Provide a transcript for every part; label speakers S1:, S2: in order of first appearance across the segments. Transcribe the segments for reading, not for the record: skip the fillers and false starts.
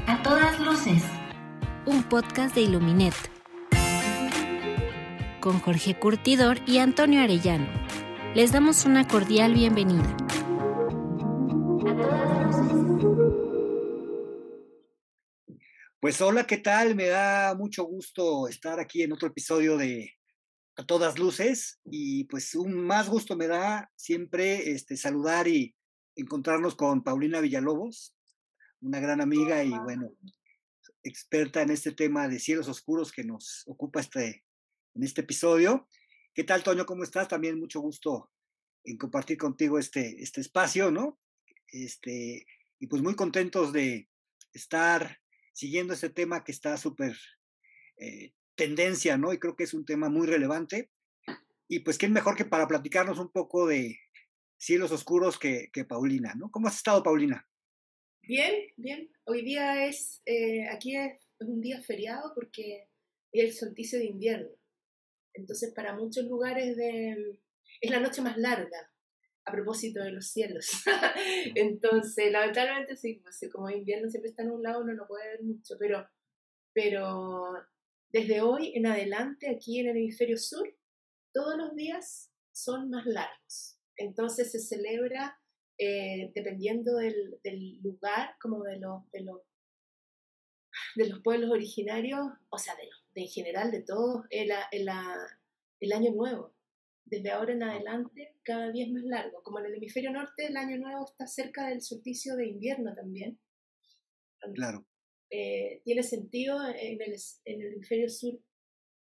S1: A todas luces.
S2: Un podcast de Iluminet. Con Jorge Curtidor y Antonio Arellano. Les damos una cordial bienvenida.
S1: A todas luces.
S3: Pues hola, ¿qué tal? Me da mucho gusto estar aquí en otro episodio de A Todas Luces y pues un más gusto me da siempre saludar y encontrarnos con Paulina Villalobos, una gran amiga y bueno, experta en este tema de cielos oscuros que nos ocupa en este episodio. ¿Qué tal, Toño? ¿Cómo estás? También mucho gusto en compartir contigo este espacio, ¿no? Y pues muy contentos de estar siguiendo este tema que está súper tendencia, ¿no? Y creo que es un tema muy relevante. Y pues, ¿quién mejor que para platicarnos un poco de cielos oscuros que Paulina, ¿no? ¿Cómo has estado, Paulina?
S4: Bien, bien. Hoy día aquí es un día feriado porque es el solsticio de invierno. Entonces, para muchos lugares es la noche más larga, a propósito de los cielos. Entonces, lamentablemente sí, pues, como es invierno siempre está nublado, uno no puede ver mucho, pero desde hoy en adelante, aquí en el hemisferio sur, todos los días son más largos. Entonces se celebra, dependiendo del lugar, como de los pueblos originarios, o sea, en general de todos, el año nuevo. Desde ahora en adelante, cada día es más largo. Como en el hemisferio norte, el año nuevo está cerca del solsticio de invierno también.
S3: Claro.
S4: Tiene sentido en el hemisferio sur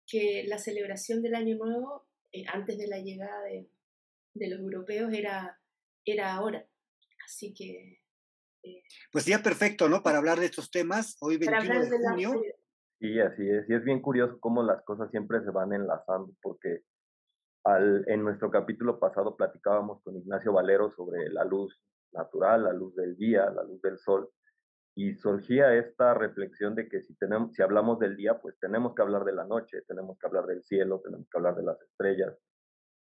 S4: que la celebración del año nuevo, antes de la llegada de los europeos, era ahora. Así que...
S3: Pues día perfecto, ¿no? Para hablar de estos temas, hoy 21 de junio.
S5: Sí, así es. Y es bien curioso cómo las cosas siempre se van enlazando, porque en nuestro capítulo pasado platicábamos con Ignacio Valero sobre la luz natural, la luz del día, la luz del sol, y surgía esta reflexión de que si hablamos del día, pues tenemos que hablar de la noche, tenemos que hablar del cielo, tenemos que hablar de las estrellas,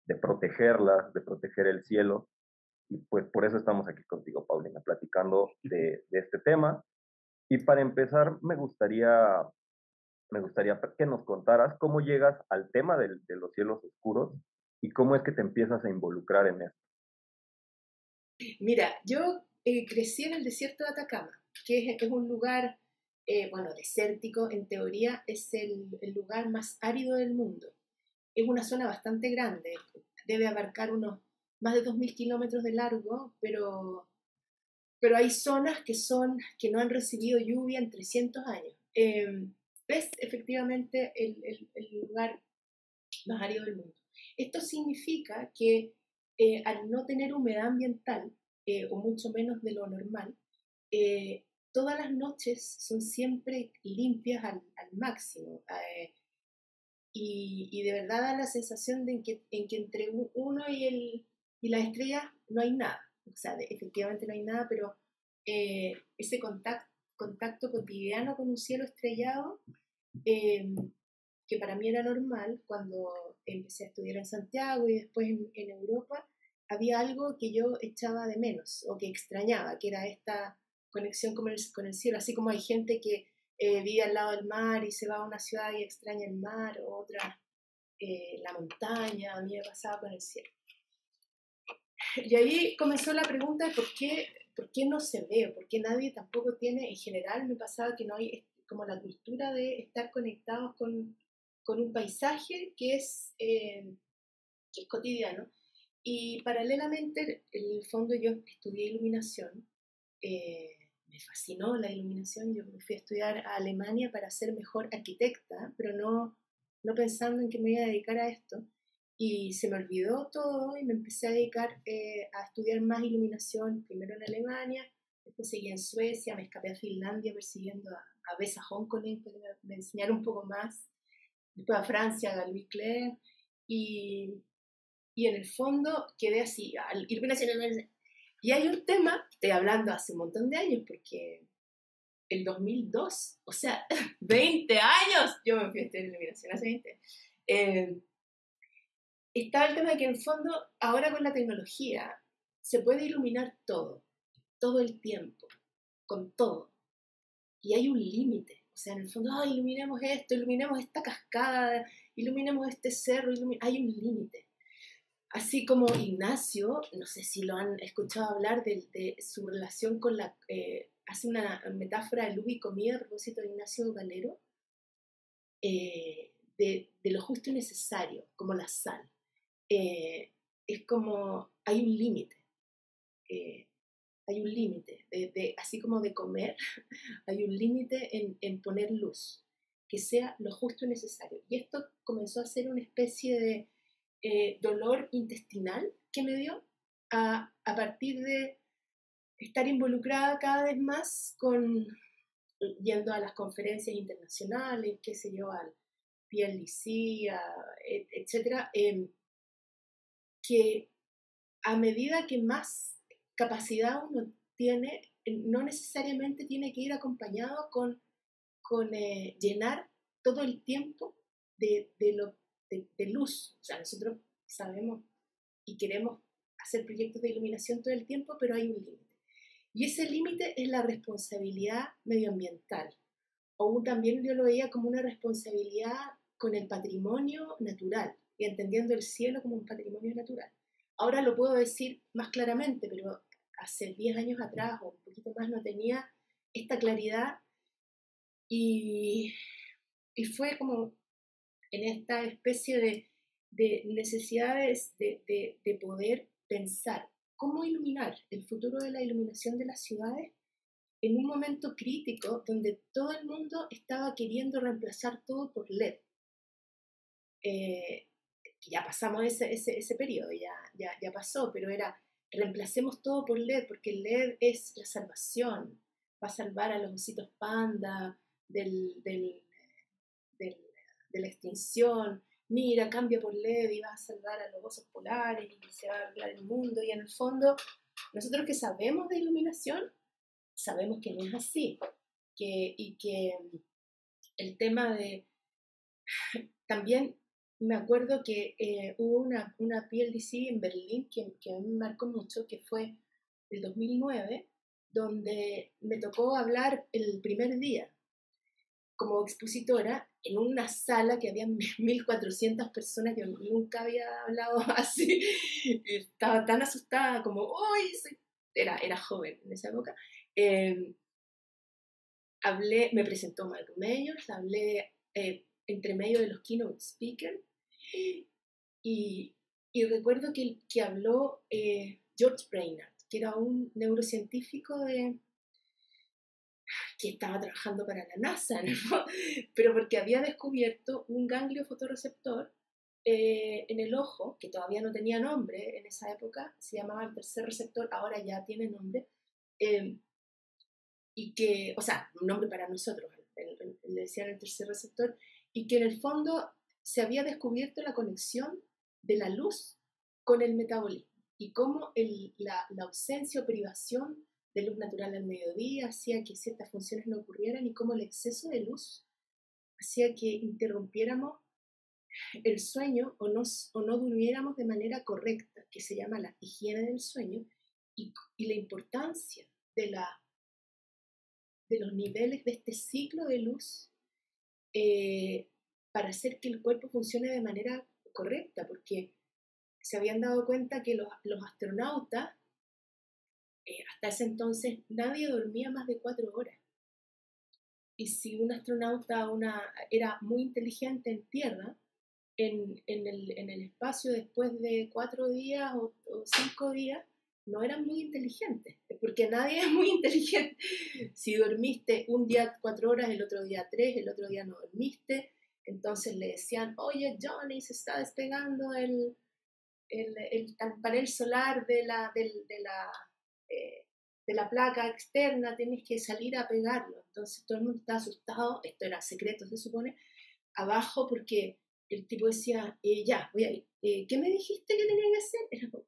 S5: de protegerlas, de proteger el cielo. Y pues por eso estamos aquí contigo, Paulina, platicando de este tema. Y para empezar, me gustaría que nos contaras cómo llegas al tema de los cielos oscuros y cómo es que te empiezas a involucrar en esto.
S4: Mira, yo crecí en el desierto de Atacama, que es un lugar, desértico. En teoría es el lugar más árido del mundo. Es una zona bastante grande, debe abarcar unos más de 2.000 kilómetros de largo, pero hay zonas que no han recibido lluvia en 300 años. Es efectivamente el lugar más árido del mundo. Esto significa que al no tener humedad ambiental, o mucho menos de lo normal, todas las noches son siempre limpias al máximo. Y de verdad da la sensación de que entre uno y la estrella no hay nada. O sea, efectivamente no hay nada, pero ese contacto cotidiano con un cielo estrellado, que para mí era normal cuando empecé a estudiar en Santiago y después en Europa, había algo que yo echaba de menos o que extrañaba, que era esta conexión con el cielo. Así como hay gente que vive al lado del mar y se va a una ciudad y extraña el mar, o otra la montaña. A mí me pasaba con el cielo. Y ahí comenzó la pregunta de por qué no se ve, por qué nadie tampoco tiene. En general me pasaba que no hay como la cultura de estar conectados con un paisaje que es cotidiano. Y paralelamente, en el fondo, yo estudié iluminación. Me fascinó la iluminación. Yo me fui a estudiar a Alemania para ser mejor arquitecta, pero no pensando en que me iba a dedicar a esto. Y se me olvidó todo y me empecé a dedicar a estudiar más iluminación, primero en Alemania, después seguí en Suecia, me escapé a Finlandia persiguiendo a Besa Honkonen para que me enseñara un poco más, después a Francia, a Louis Clair, y en el fondo quedé así, iluminación. Y hay un tema, estoy hablando hace un montón de años, porque el 2002, o sea, 20 años, yo me fui a estudiar iluminación hace 20. Estaba el tema de que en el fondo, ahora con la tecnología, se puede iluminar todo el tiempo, con todo. y hay un límite. O sea, en el fondo, iluminemos esto, iluminemos esta cascada, iluminemos este cerro, hay un límite. Así como Ignacio, no sé si lo han escuchado hablar de su relación con la... hace una metáfora de luz y comida a propósito de Ignacio Valero, de lo justo y necesario, como la sal. Es como, hay un límite. Hay un límite, así como de comer, hay un límite en poner luz, que sea lo justo y necesario. Y esto comenzó a ser una especie de dolor intestinal que me dio a partir de estar involucrada cada vez más yendo a las conferencias internacionales, qué sé yo, al PLDC, etcétera, que a medida que más capacidad uno tiene, no necesariamente tiene que ir acompañado con llenar todo el tiempo de luz. O sea, nosotros sabemos y queremos hacer proyectos de iluminación todo el tiempo, pero hay un límite. Y ese límite es la responsabilidad medioambiental. O también yo lo veía como una responsabilidad con el patrimonio natural, y entendiendo el cielo como un patrimonio natural. Ahora lo puedo decir más claramente, pero hace 10 años atrás o un poquito más no tenía esta claridad, y fue como en esta especie de necesidades de poder pensar cómo iluminar el futuro de la iluminación de las ciudades en un momento crítico donde todo el mundo estaba queriendo reemplazar todo por LED. Ya pasamos ese periodo, ya pasó, pero era reemplacemos todo por LED, porque el LED es la salvación, va a salvar a los ositos panda de la extinción. Mira, cambia por LED y vas a salvar a los osos polares y se va a arreglar el mundo. Y en el fondo, nosotros que sabemos de iluminación, sabemos que no es así. Y que el tema de... También me acuerdo que hubo una PLDC en Berlín que a mí me marcó mucho, que fue el 2009, donde me tocó hablar el primer día como expositora en una sala que había 1.400 personas, que nunca había hablado así. Estaba tan asustada como, ¡ay! Era joven en esa época. Me presentó Mark Meyers, hablé entre medio de los keynote speakers, y recuerdo que habló George Brainerd, que era un neurocientífico que estaba trabajando para la NASA, ¿no? Pero porque había descubierto un ganglio fotorreceptor en el ojo, que todavía no tenía nombre en esa época, se llamaba el tercer receptor, ahora ya tiene nombre, y que, o sea, un nombre para nosotros, le decían el tercer receptor, y que en el fondo se había descubierto la conexión de la luz con el metabolismo, y cómo la ausencia o privación de luz natural al mediodía hacía que ciertas funciones no ocurrieran, y cómo el exceso de luz hacía que interrumpiéramos el sueño o no durmiéramos de manera correcta, que se llama la higiene del sueño, y la importancia de los niveles de este ciclo de luz para hacer que el cuerpo funcione de manera correcta, porque se habían dado cuenta que los astronautas, hasta ese entonces, nadie dormía más de 4 horas. Y si un astronauta era muy inteligente en tierra, en el espacio, después de 4 días o 5 días, no eran muy inteligentes, porque nadie es muy inteligente. Si dormiste un día 4 horas, el otro día 3, el otro día no dormiste, entonces le decían, oye, Johnny, se está despegando el panel solar de la placa externa, tienes que salir a pegarlo. Entonces todo el mundo estaba asustado, esto era secreto se supone, abajo, porque el tipo decía, ya, voy a ir, ¿qué me dijiste que tenía que hacer? Era como,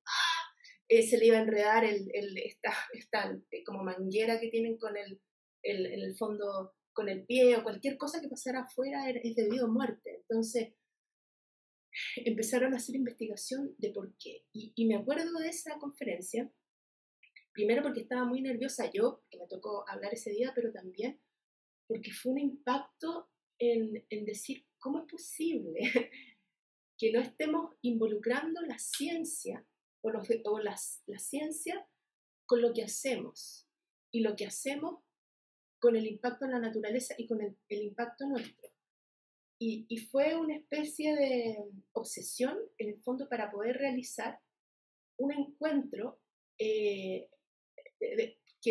S4: se le iba a enredar esta como manguera que tienen en el fondo con el pie, o cualquier cosa que pasara afuera es debido a muerte. Entonces empezaron a hacer investigación de por qué, y me acuerdo de esa conferencia, primero porque estaba muy nerviosa yo, que me tocó hablar ese día, pero también porque fue un impacto en decir, ¿cómo es posible que no estemos involucrando la ciencia o la ciencia con lo que hacemos y lo que hacemos con el impacto en la naturaleza y con el impacto nuestro? Y fue una especie de obsesión, en el fondo, para poder realizar un encuentro que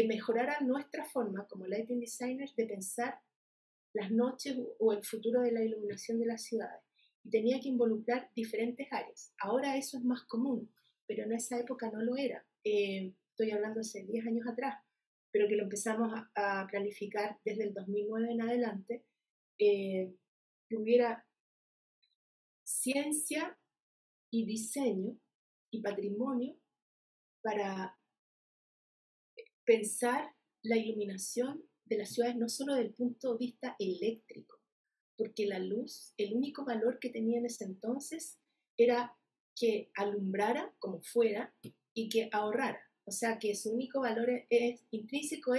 S4: mejorara nuestra forma como lighting designers de pensar las noches o el futuro de la iluminación de las ciudades. Y tenía que involucrar diferentes áreas. Ahora eso es más común, pero en esa época no lo era. Estoy hablando hace 10 años atrás, pero que lo empezamos a planificar desde el 2009 en adelante, que hubiera ciencia y diseño y patrimonio para pensar la iluminación de las ciudades no solo desde el punto de vista eléctrico, porque la luz, el único valor que tenía en ese entonces era que alumbrara como fuera y que ahorrara. O sea, que su único valor intrínseco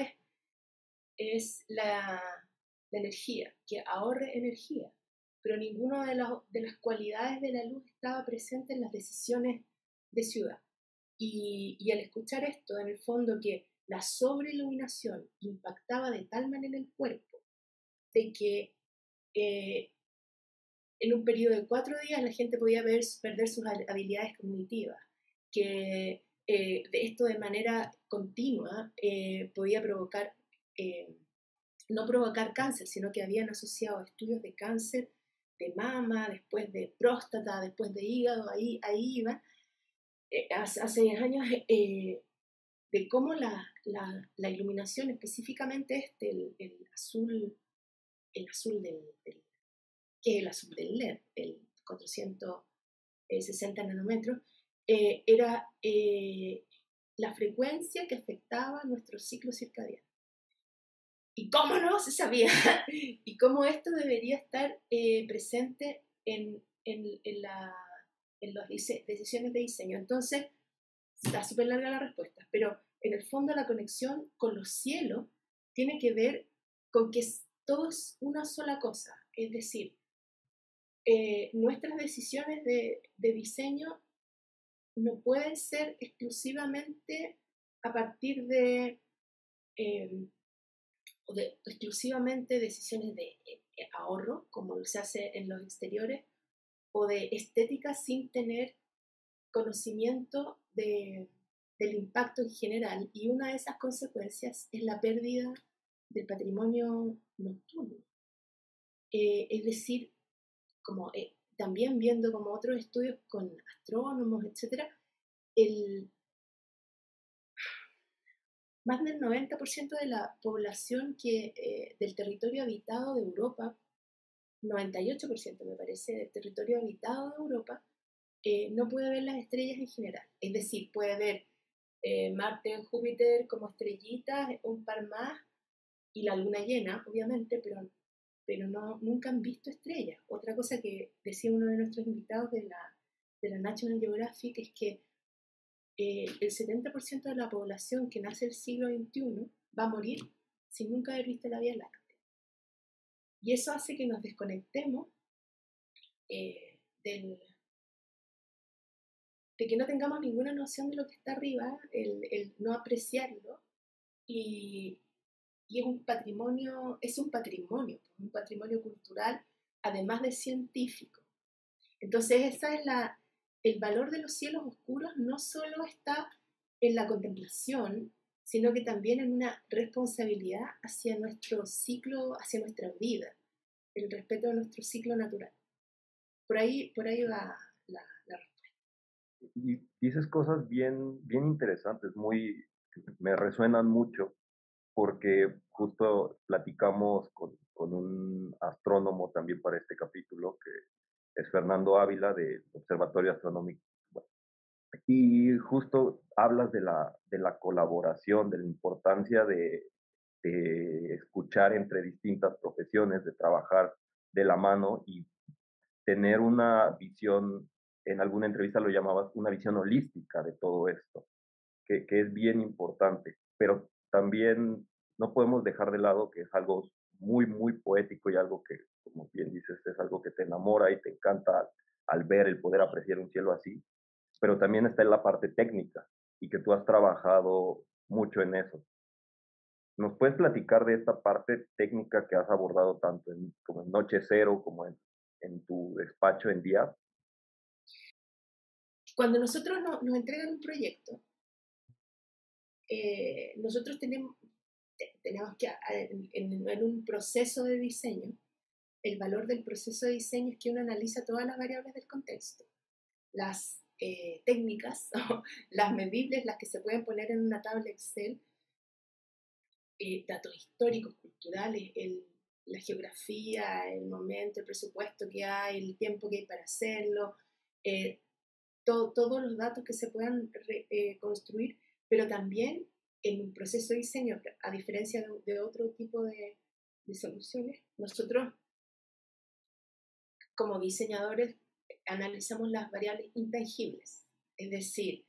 S4: es la energía, que ahorre energía. Pero ninguna de las cualidades de la luz estaba presente en las decisiones de ciudad. Y al escuchar esto, en el fondo, que la sobreiluminación impactaba de tal manera el cuerpo, de que en un periodo de 4 días la gente podía perder sus habilidades cognitivas, que esto de manera continua podía provocar, no provocar cáncer, sino que habían asociado estudios de cáncer de mama, después de próstata, después de hígado, ahí iban, hace 10 años, de cómo la iluminación, específicamente el azul que es el azul del LED, el 460 nanómetros, era la frecuencia que afectaba nuestro ciclo circadiano. ¿Y cómo no se sabía? Y cómo esto debería estar presente en las decisiones de diseño. Entonces, está súper larga la respuesta, pero en el fondo la conexión con los cielos tiene que ver con que todo es una sola cosa. Es decir, nuestras decisiones de diseño no pueden ser exclusivamente a partir de exclusivamente decisiones de ahorro, como se hace en los exteriores, o de estética sin tener conocimiento del impacto en general. Y una de esas consecuencias es la pérdida del patrimonio nocturno. Es decir, como también viendo como otros estudios con astrónomos, etc., más del 90% de la población del territorio habitado de Europa, 98% me parece, del territorio habitado de Europa, no puede ver las estrellas en general. Es decir, puede ver Marte, Júpiter como estrellitas, un par más, y la luna llena, obviamente, pero nunca han visto estrellas. Otra cosa que decía uno de nuestros invitados de la National Geographic es que el 70% de la población que nace el siglo XXI va a morir sin nunca haber visto la Vía Láctea. Y eso hace que nos desconectemos de que no tengamos ninguna noción de lo que está arriba, el no apreciarlo, y es un patrimonio cultural, además de científico. Entonces el valor de los cielos oscuros no solo está en la contemplación, sino que también en una responsabilidad hacia nuestro ciclo, hacia nuestra vida, el respeto a nuestro ciclo natural. Por ahí va la respuesta.
S5: Y dices cosas bien interesantes, me resuenan mucho, porque justo platicamos con un astrónomo también para este capítulo, que es Fernando Ávila, del Observatorio Astronómico. Y justo hablas de la colaboración, de la importancia de escuchar entre distintas profesiones, de trabajar de la mano y tener una visión, en alguna entrevista lo llamabas, una visión holística de todo esto, que es bien importante. Pero también no podemos dejar de lado que es algo muy, muy poético y algo que, como bien dices, es algo que te enamora y te encanta al ver el poder apreciar un cielo así, pero también está en la parte técnica y que tú has trabajado mucho en eso. ¿Nos puedes platicar de esta parte técnica que has abordado tanto como en Noche Cero, como en tu despacho en Día?
S4: Cuando nosotros nos entregan un proyecto, nosotros tenemos que, en un proceso de diseño, el valor del proceso de diseño es que uno analiza todas las variables del contexto, las técnicas, las medibles, las que se pueden poner en una tabla Excel, datos históricos, culturales, la geografía, el momento, el presupuesto que hay, el tiempo que hay para hacerlo, todos los datos que se puedan construir, pero también en un proceso de diseño, a diferencia de otro tipo de soluciones, nosotros como diseñadores analizamos las variables intangibles, es decir,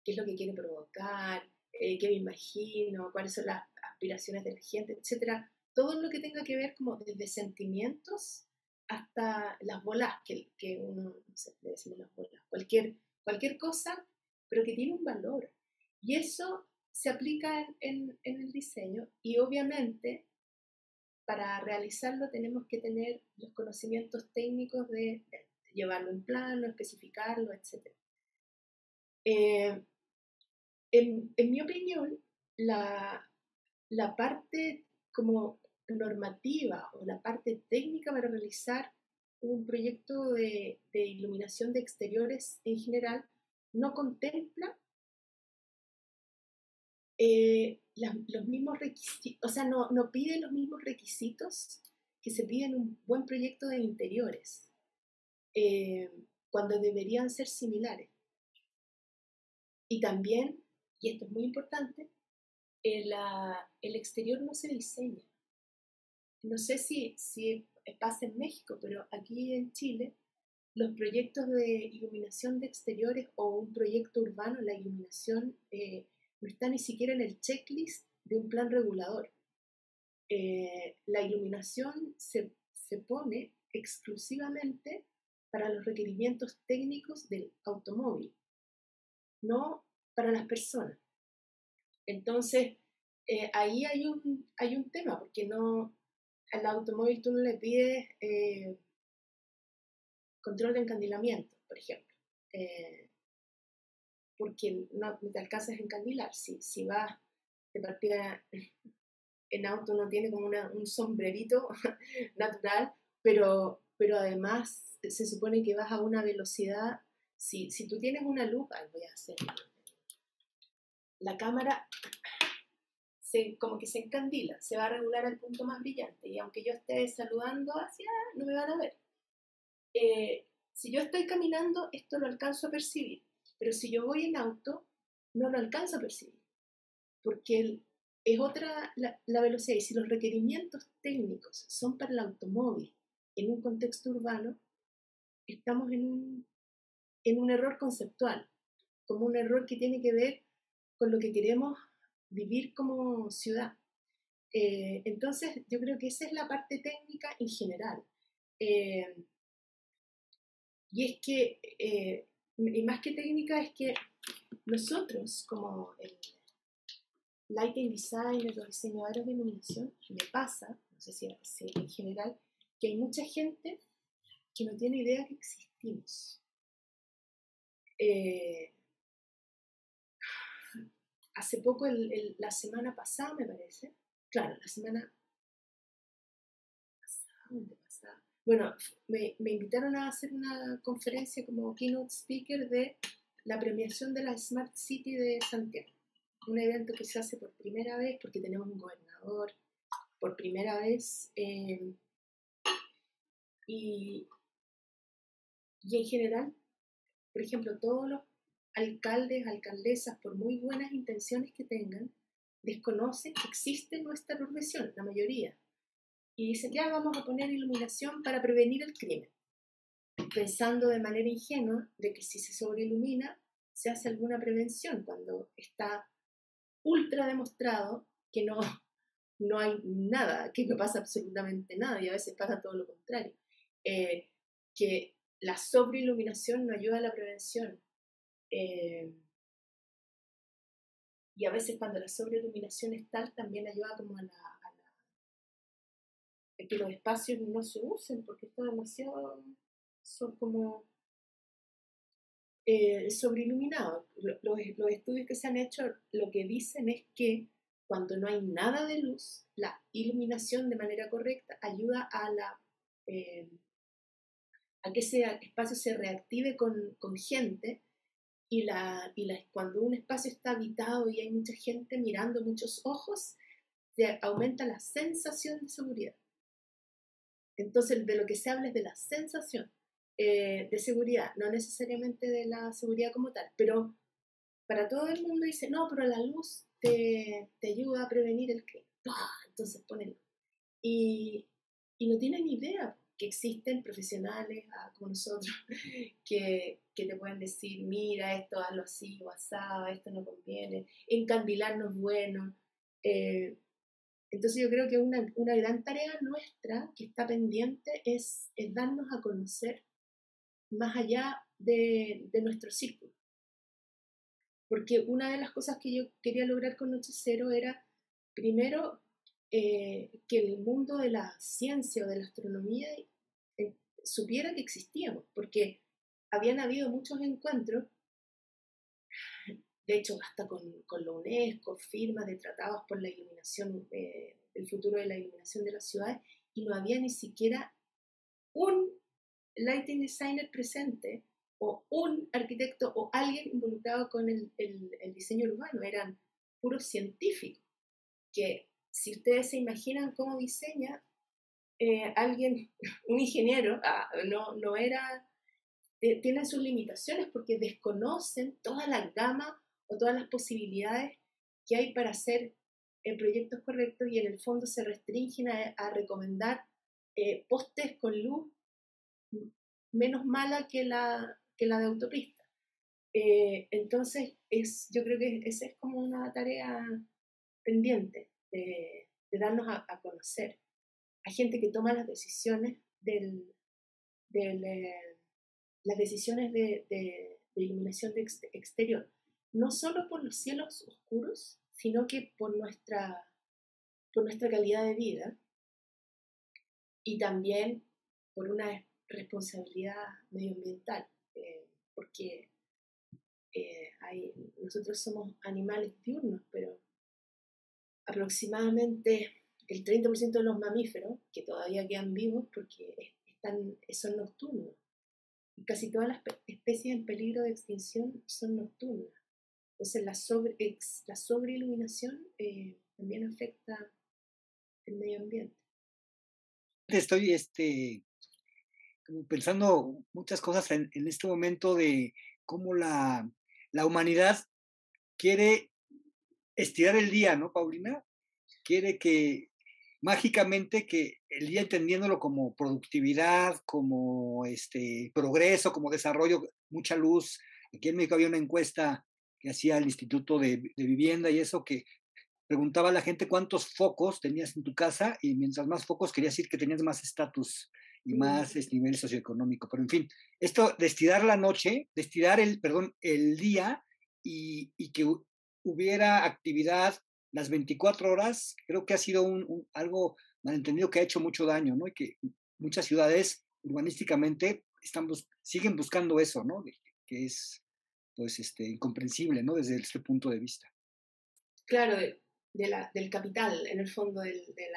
S4: qué es lo que quiere provocar, qué me imagino, cuáles son las aspiraciones de la gente, etcétera. Todo lo que tenga que ver como desde sentimientos hasta las bolas que uno, no sé, le decimos las bolas, cualquier cosa, pero que tiene un valor. Y eso se aplica en el diseño y obviamente para realizarlo tenemos que tener los conocimientos técnicos de llevarlo en plano, especificarlo, etc. En mi opinión, la parte como normativa o la parte técnica para realizar un proyecto de iluminación de exteriores en general no contempla los mismos requisitos, o sea, no pide los mismos requisitos que se piden en un buen proyecto de interiores, cuando deberían ser similares. Y también, y esto es muy importante, el exterior no se diseña. No sé si pasa en México, pero aquí en Chile, los proyectos de iluminación de exteriores o un proyecto urbano, la iluminación no está ni siquiera en el checklist de un plan regulador. La iluminación se pone exclusivamente para los requerimientos técnicos del automóvil, no para las personas. Entonces, ahí hay un tema, porque al automóvil tú no le pides control de encandilamiento, por ejemplo, porque no te alcanzas a encandilar. Si vas de partida en auto no tiene como un sombrerito natural, pero además se supone que vas a una velocidad, si tú tienes una luz, voy a hacer la cámara, como que se encandila, se va a regular al punto más brillante, y aunque yo esté saludando hacia, no me van a ver. Si yo estoy caminando, esto lo alcanzo a percibir, pero si yo voy en auto, no lo alcanzo a percibir, porque es otra la velocidad, y si los requerimientos técnicos son para el automóvil en un contexto urbano, estamos en un error conceptual, como un error que tiene que ver con lo que queremos vivir como ciudad. Entonces, yo creo que esa es la parte técnica en general. Y es que, y más que técnica, es que nosotros, como el lighting designer, los diseñadores de iluminación, me pasa, no sé si en general, que hay mucha gente que no tiene idea que existimos. Hace poco, la semana pasada, me parece, claro, la semana pasada, bueno, me invitaron a hacer una conferencia como keynote speaker de la premiación de la Smart City de Santiago, un evento que se hace por primera vez porque tenemos un gobernador por primera vez, y en general, por ejemplo, todos los alcaldes, alcaldesas, por muy buenas intenciones que tengan, desconocen que existe nuestra profesión, la mayoría. Y dicen, ya vamos a poner iluminación para prevenir el crimen, pensando de manera ingenua de que si se sobreilumina se hace alguna prevención, cuando está ultra demostrado que no no hay nada, que no pasa absolutamente nada, y a veces pasa todo lo contrario. Que la sobreiluminación no ayuda a la prevención. Y a veces cuando la sobreiluminación es tal, también ayuda como a que los espacios no se usen, porque está demasiado, son como sobreiluminados. Los estudios que se han hecho lo que dicen es que cuando no hay nada de luz, la iluminación de manera correcta ayuda a que ese espacio se reactive con gente, y cuando un espacio está habitado y hay mucha gente mirando, muchos ojos, aumenta la sensación de seguridad. Entonces, de lo que se habla es de la sensación de seguridad, no necesariamente de la seguridad como tal, pero para todo el mundo dice, no, pero la luz te ayuda a prevenir el crimen. Entonces ponen luz. Y no tienen idea que existen profesionales como nosotros que te pueden decir, mira, esto hazlo así o asado, esto no conviene, encandilar no es bueno. Entonces yo creo que una gran tarea nuestra que está pendiente es darnos a conocer más allá de nuestro círculo. Porque una de las cosas que yo quería lograr con Noche Cero era, primero, que el mundo de la ciencia o de la astronomía supiera que existíamos, porque habían habido muchos encuentros, de hecho hasta con la UNESCO, firmas de tratados por la iluminación, el futuro de la iluminación de las ciudades, y no había ni siquiera un lighting designer presente o un arquitecto o alguien involucrado con el diseño urbano. Eran puros científicos que, si ustedes se imaginan cómo diseña alguien, un ingeniero, no era, tienen sus limitaciones porque desconocen toda la gama o todas las posibilidades que hay para hacer proyectos correctos, y en el fondo se restringen a recomendar postes con luz menos mala que la de autopista. Entonces, yo creo que esa es como una tarea pendiente de darnos a conocer. Hay gente que toma las decisiones las decisiones de iluminación exterior, no solo por los cielos oscuros, sino que por nuestra calidad de vida, y también por una responsabilidad medioambiental, porque nosotros somos animales diurnos, pero aproximadamente el 30% de los mamíferos que todavía quedan vivos porque son nocturnos, y casi todas las especies en peligro de extinción son nocturnas. Entonces la sobreiluminación también afecta el medio ambiente.
S3: Estoy como pensando muchas cosas en este momento de cómo la humanidad quiere estirar el día, ¿no, Paulina? Quiere que mágicamente que el día, entendiéndolo como productividad, como progreso, como desarrollo, mucha luz. Aquí en México había una encuesta que hacía el Instituto de Vivienda y eso, que preguntaba a la gente cuántos focos tenías en tu casa, y mientras más focos quería decir que tenías más estatus y más nivel socioeconómico. Pero en fin, esto de estirar la noche, de estirar el día, y que hubiera actividad las 24 horas, creo que ha sido algo malentendido que ha hecho mucho daño, ¿no? Y que muchas ciudades urbanísticamente siguen buscando eso, ¿no? Que es, pues, incomprensible, ¿no? Desde este punto de vista.
S4: Claro, del capital, en el fondo, de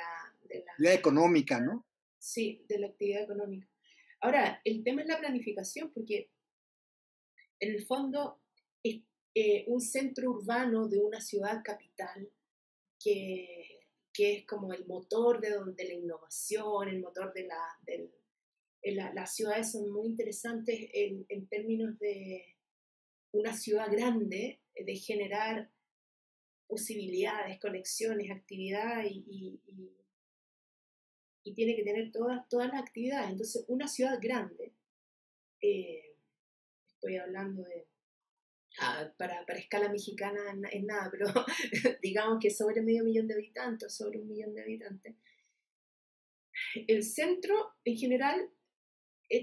S3: la económica, ¿no?
S4: Sí, de la actividad económica. Ahora, el tema es la planificación, porque en el fondo es un centro urbano de una ciudad capital que es como el motor de la innovación, el motor de las ciudades son muy interesantes en términos de una ciudad grande, de generar posibilidades, conexiones, actividad, y tiene que tener todas las actividades. Entonces, una ciudad grande, estoy hablando de Para escala mexicana es nada, pero digamos que sobre 500.000 de habitantes, sobre 1.000.000 de habitantes. El centro, en general,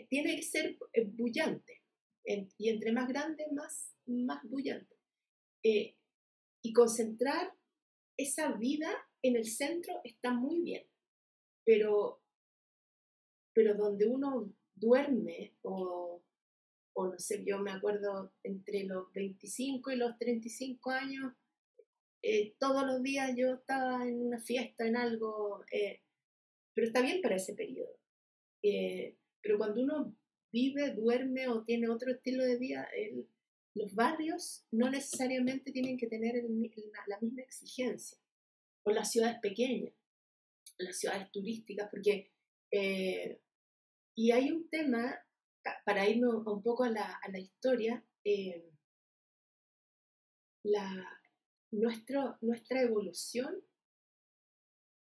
S4: tiene que ser bullante, y entre más grande, más bullante. Y concentrar esa vida en el centro está muy bien, pero donde uno duerme, o no sé, yo me acuerdo entre los 25 y los 35 años, todos los días yo estaba en una fiesta, en algo, pero está bien para ese periodo. Pero cuando uno vive, duerme o tiene otro estilo de vida, los barrios no necesariamente tienen que tener la misma exigencia, o las ciudades pequeñas, las ciudades turísticas, porque y hay un tema, para irme un poco a la historia, nuestra evolución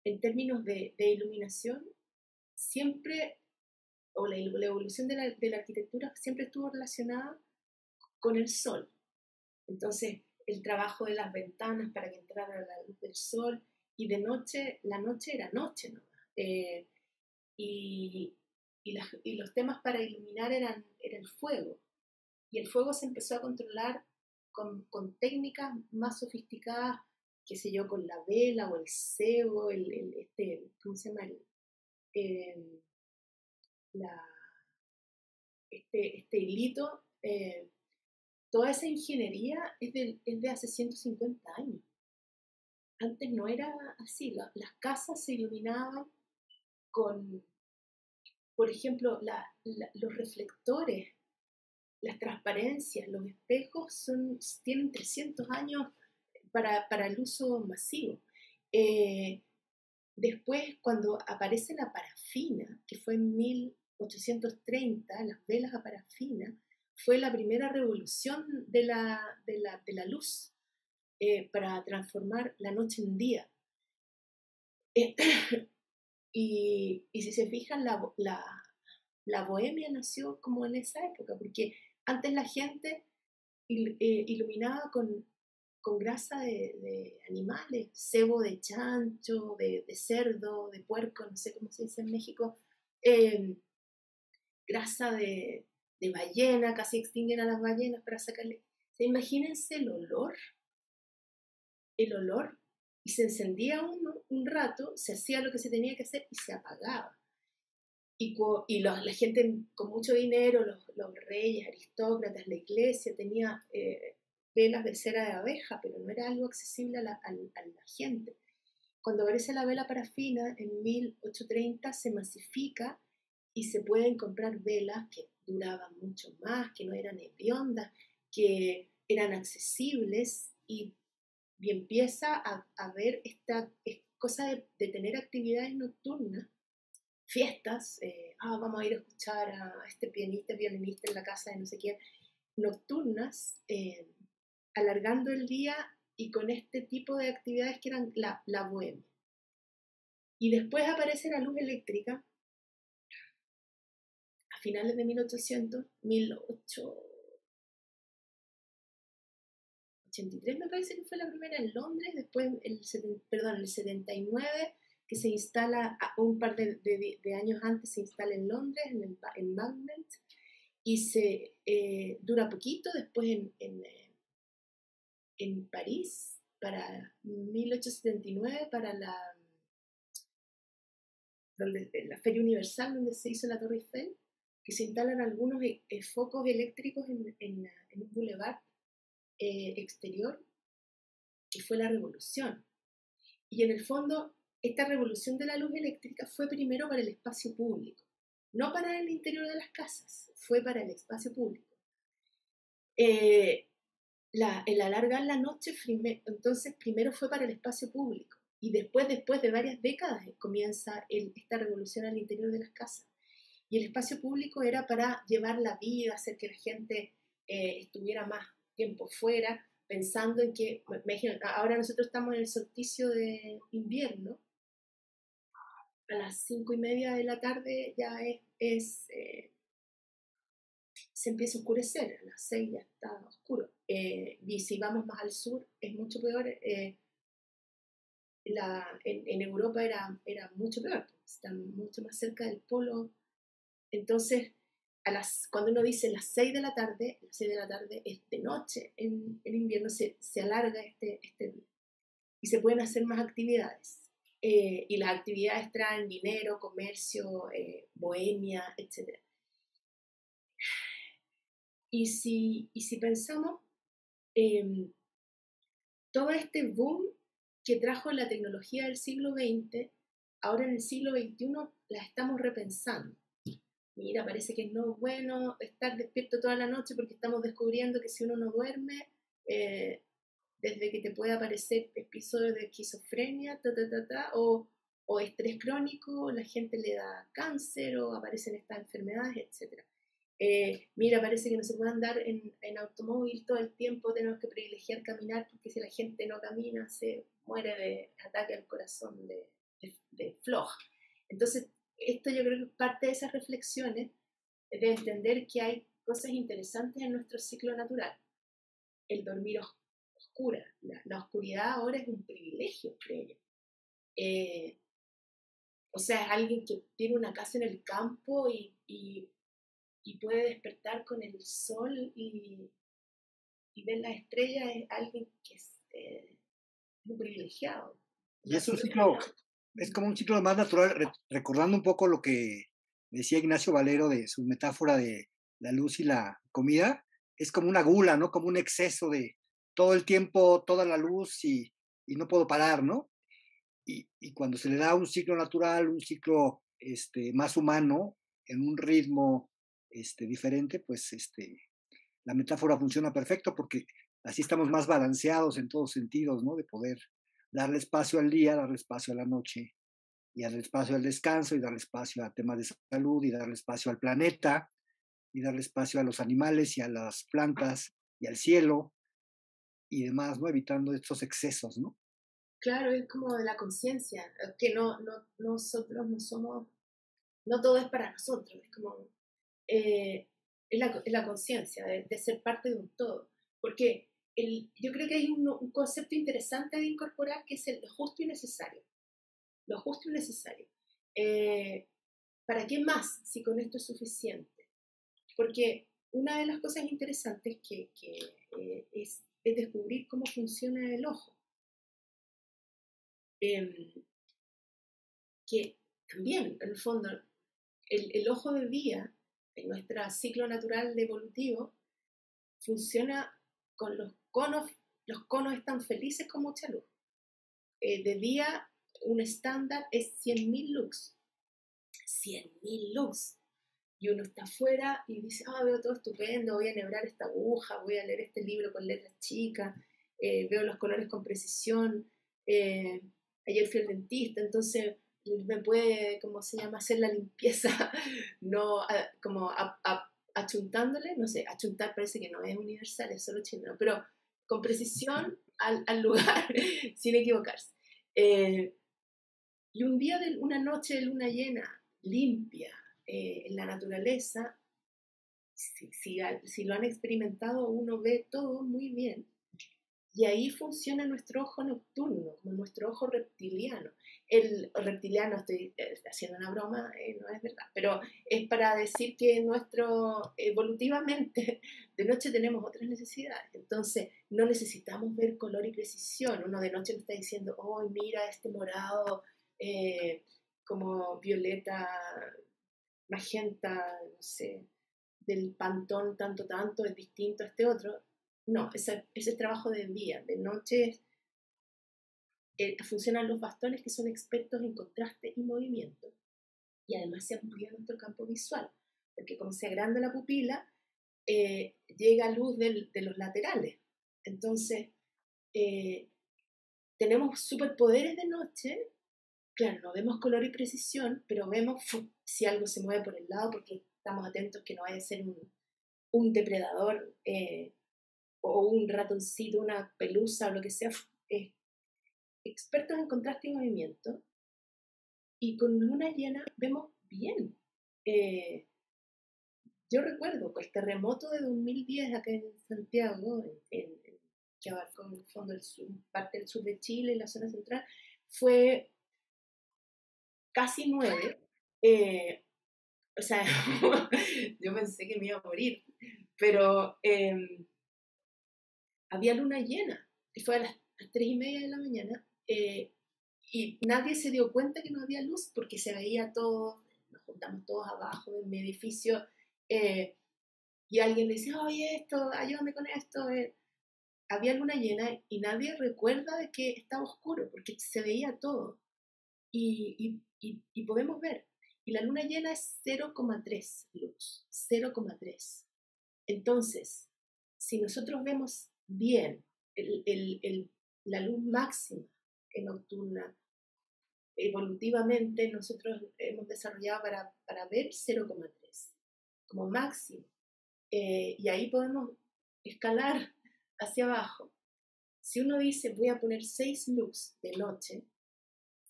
S4: en términos de iluminación siempre, o la evolución de la arquitectura siempre estuvo relacionada con el sol. Entonces, el trabajo de las ventanas para que entrara la luz del sol, y de noche, la noche era noche nomás. Y los temas para iluminar eran el fuego. Y el fuego se empezó a controlar con técnicas más sofisticadas, qué sé yo, con la vela o el cebo, ¿cómo se llama? Este hilito. Toda esa ingeniería es de hace 150 años. Antes no era así. Las casas se iluminaban con, por ejemplo, los reflectores, las transparencias, los espejos tienen 300 años para el uso masivo. Después, cuando aparece la parafina, que fue en 1830, las velas a parafina, fue la primera revolución de la luz, para transformar la noche en día. Y si se fijan, la bohemia nació como en esa época, porque antes la gente iluminaba con grasa de animales, cebo de chancho, de cerdo, de puerco, no sé cómo se dice en México, grasa de ballena, casi extinguen a las ballenas para sacarle. Imagínense el olor, y se encendía un rato, se hacía lo que se tenía que hacer y se apagaba. Y la gente con mucho dinero, los reyes, aristócratas, la iglesia, tenía velas de cera de abeja, pero no era algo accesible a la gente. Cuando aparece la vela parafina, en 1830 se masifica y se pueden comprar velas que duraban mucho más, que no eran hediondas, que eran accesibles, y empieza a haber esta cosa de tener actividades nocturnas, fiestas, vamos a ir a escuchar a este violinista en la casa de no sé quién, nocturnas, alargando el día y con este tipo de actividades que eran la bohemia. Y después aparece la luz eléctrica a finales de 1883 me parece que fue la primera en Londres, después el 79, que se instala un par de años antes, se instala en Londres, en Magnet, y se dura poquito. Después en París, para 1879, para la Feria Universal, donde se hizo la Torre Eiffel, que se instalan algunos focos eléctricos en un boulevard exterior, que fue la revolución. Y en el fondo, esta revolución de la luz eléctrica fue primero para el espacio público, no para el interior de las casas, fue para el espacio público. El alargar la noche, entonces primero fue para el espacio público, y después de varias décadas comienza esta revolución al interior de las casas. Y el espacio público era para llevar la vida, hacer que la gente estuviera más tiempo fuera, pensando en que, ahora nosotros estamos en el solsticio de invierno, a las 5:30 de la tarde ya se empieza a oscurecer, a las 6 ya está oscuro. Y si vamos más al sur es mucho peor. En Europa era mucho peor, están mucho más cerca del polo. Entonces, cuando uno dice las 6 de la tarde es de noche. En invierno se alarga y se pueden hacer más actividades. Y las actividades traen dinero, comercio, bohemia, etc. Y si pensamos, todo este boom que trajo la tecnología del siglo XX, ahora en el siglo XXI la estamos repensando. Mira, parece que no es bueno estar despierto toda la noche porque estamos descubriendo que si uno no duerme, desde que te puede aparecer episodios de esquizofrenia, o estrés crónico, la gente le da cáncer o aparecen estas enfermedades, etc. Mira, parece que no se puede andar en automóvil todo el tiempo, tenemos que privilegiar caminar porque si la gente no camina se muere de ataque al corazón de floja. Entonces, esto yo creo que es parte de esas reflexiones de entender que hay cosas interesantes en nuestro ciclo natural. El dormir oscura, la oscuridad ahora es un privilegio, creo yo. O sea, es alguien que tiene una casa en el campo y puede despertar con el sol y ver las estrellas, es alguien que es un privilegiado.
S3: Y es un ciclo, es como un ciclo más natural, recordando un poco lo que decía Ignacio Valero de su metáfora de la luz y la comida, es como una gula, ¿no? Como un exceso de todo el tiempo, toda la luz y no puedo parar, ¿no? Y cuando se le da un ciclo natural, un ciclo más humano, en un ritmo diferente, pues la metáfora funciona perfecto porque así estamos más balanceados en todos sentidos, ¿no? De poder darle espacio al día, darle espacio a la noche, y darle espacio al descanso, y darle espacio a temas de salud, y darle espacio al planeta, y darle espacio a los animales y a las plantas y al cielo y demás, ¿no? Evitando estos excesos, ¿no?
S4: Claro, es como de la conciencia, que nosotros no somos, no todo es para nosotros, es como, es la conciencia de ser parte de un todo. Porque yo creo que hay un concepto interesante de incorporar que es lo justo y necesario. Lo justo y necesario. ¿Para qué más si con esto es suficiente? Porque una de las cosas interesantes es descubrir cómo funciona el ojo. Que también, en el fondo, el ojo de día, en nuestro ciclo natural evolutivo, funciona con los conos están felices con mucha luz. De día, un estándar es 100.000 lux. 100.000 lux. Y uno está afuera y dice, veo todo estupendo, voy a enhebrar esta aguja, voy a leer este libro con letras chicas, veo los colores con precisión. Ayer fui al dentista, entonces me puede, ¿cómo se llama?, hacer la limpieza, no como achuntándole, no sé, achuntar parece que no es universal, es solo chileno, pero con precisión al lugar, sin equivocarse. Y una noche de luna llena, limpia, en la naturaleza, si lo han experimentado, uno ve todo muy bien. Y ahí funciona nuestro ojo nocturno, como nuestro ojo reptiliano. El reptiliano, estoy haciendo una broma, no es verdad, pero es para decir que evolutivamente, de noche tenemos otras necesidades. Entonces, no necesitamos ver color y precisión. Uno de noche le está diciendo, mira este morado, como violeta, magenta, no sé, del pantón tanto, es distinto a este otro. No, ese es trabajo de día. De noche funcionan los bastones, que son expertos en contraste y movimiento. Y además se amplía nuestro campo visual, porque como se agranda la pupila, llega luz de los laterales. Entonces, tenemos superpoderes de noche. Claro, no vemos color y precisión, pero vemos si algo se mueve por el lado, porque estamos atentos que no vaya a ser un depredador, o un ratoncito, una pelusa o lo que sea. Expertos en contraste y movimiento, y con luna llena vemos bien. yo recuerdo el terremoto de 2010 acá en Santiago, que abarcó en el fondo parte del sur de Chile, en la zona central, fue casi 9. O sea, yo pensé que me iba a morir, pero había luna llena, y fue a las 3:30 de la mañana, y nadie se dio cuenta que no había luz, porque se veía todo, nos juntamos todos abajo de mi edificio, y alguien le dice, oye, esto, ayúdame con esto. Había luna llena y nadie recuerda de que estaba oscuro, porque se veía todo, y podemos ver. Y la luna llena es 0,3 lux, 0,3. Entonces, si nosotros vemos bien la luz máxima nocturna, evolutivamente nosotros hemos desarrollado para ver 0,3 como máximo. Y ahí podemos escalar hacia abajo. Si uno dice, voy a poner 6 lux de noche,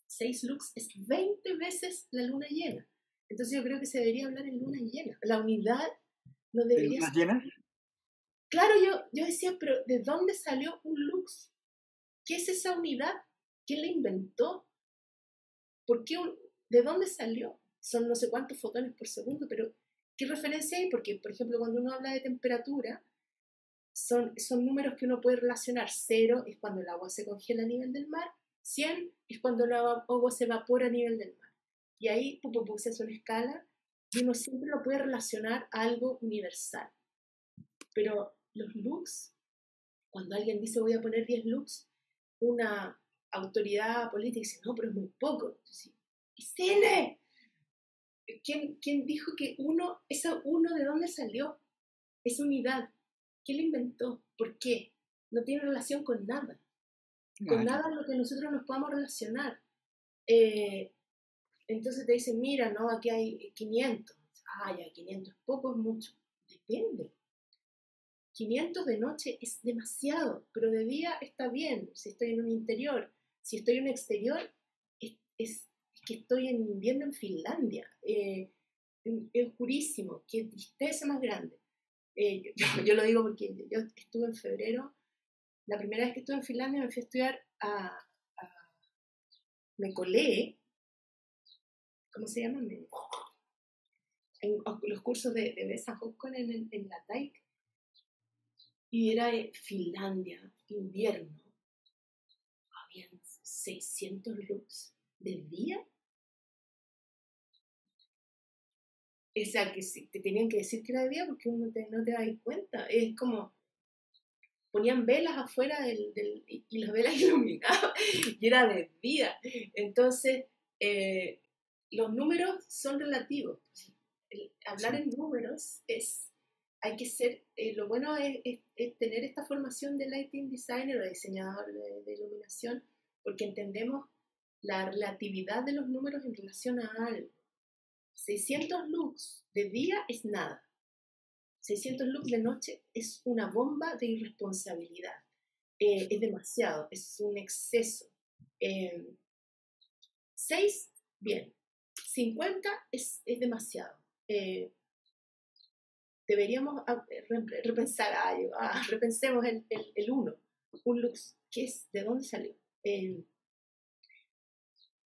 S4: 6 lux es 20 veces la luna llena. Entonces yo creo que se debería hablar en luna llena. La unidad no debería
S3: ¿Lunas
S4: ser...
S3: llenas?
S4: Claro, yo decía, pero ¿de dónde salió un lux? ¿Qué es esa unidad? ¿Quién la inventó? ¿Por qué ¿De dónde salió? Son no sé cuántos fotones por segundo, pero ¿qué referencia hay? Porque, por ejemplo, cuando uno habla de temperatura, son números que uno puede relacionar. 0 es cuando el agua se congela a nivel del mar, 100 es cuando el agua se evapora a nivel del mar. Y ahí se hace una escala y uno siempre lo puede relacionar a algo universal. Pero los lux, cuando alguien dice voy a poner 10 lux, una autoridad política dice, no, pero es muy poco. Entonces, ¿es N? ¿Quién dijo que esa uno de dónde salió? Esa unidad, ¿quién la inventó? ¿Por qué? No tiene relación con nada. Con nada en lo que nosotros nos podamos relacionar. Entonces te dicen, mira, no, aquí hay 500. Ya, 500 es poco, es mucho. Depende. 500 de noche es demasiado, pero de día está bien. Si estoy en un interior, si estoy en un exterior, es que estoy en invierno en Finlandia. Es oscurísimo, qué tristeza más grande. Yo lo digo porque yo estuve en febrero, la primera vez que estuve en Finlandia me fui a estudiar me colé, ¿cómo se llama? En los cursos de Vesa Hoskon en la TAIC, y era Finlandia, invierno, habían 600 lux del día. O sea, que te tenían que decir que era de día porque uno no te da cuenta. Es como, ponían velas afuera y las velas iluminaban y era de día. Entonces, los números son relativos. Hablar en números hay que ser, lo bueno es tener esta formación de lighting designer o diseñador de iluminación, porque entendemos la relatividad de los números en relación a algo. 600 lux de día es nada. 600 lux de noche es una bomba de irresponsabilidad. Es demasiado, es un exceso. 6, bien. 50 es demasiado. Deberíamos repensar algo. Repensemos el 1. Un lux, ¿qué es? ¿De dónde salió?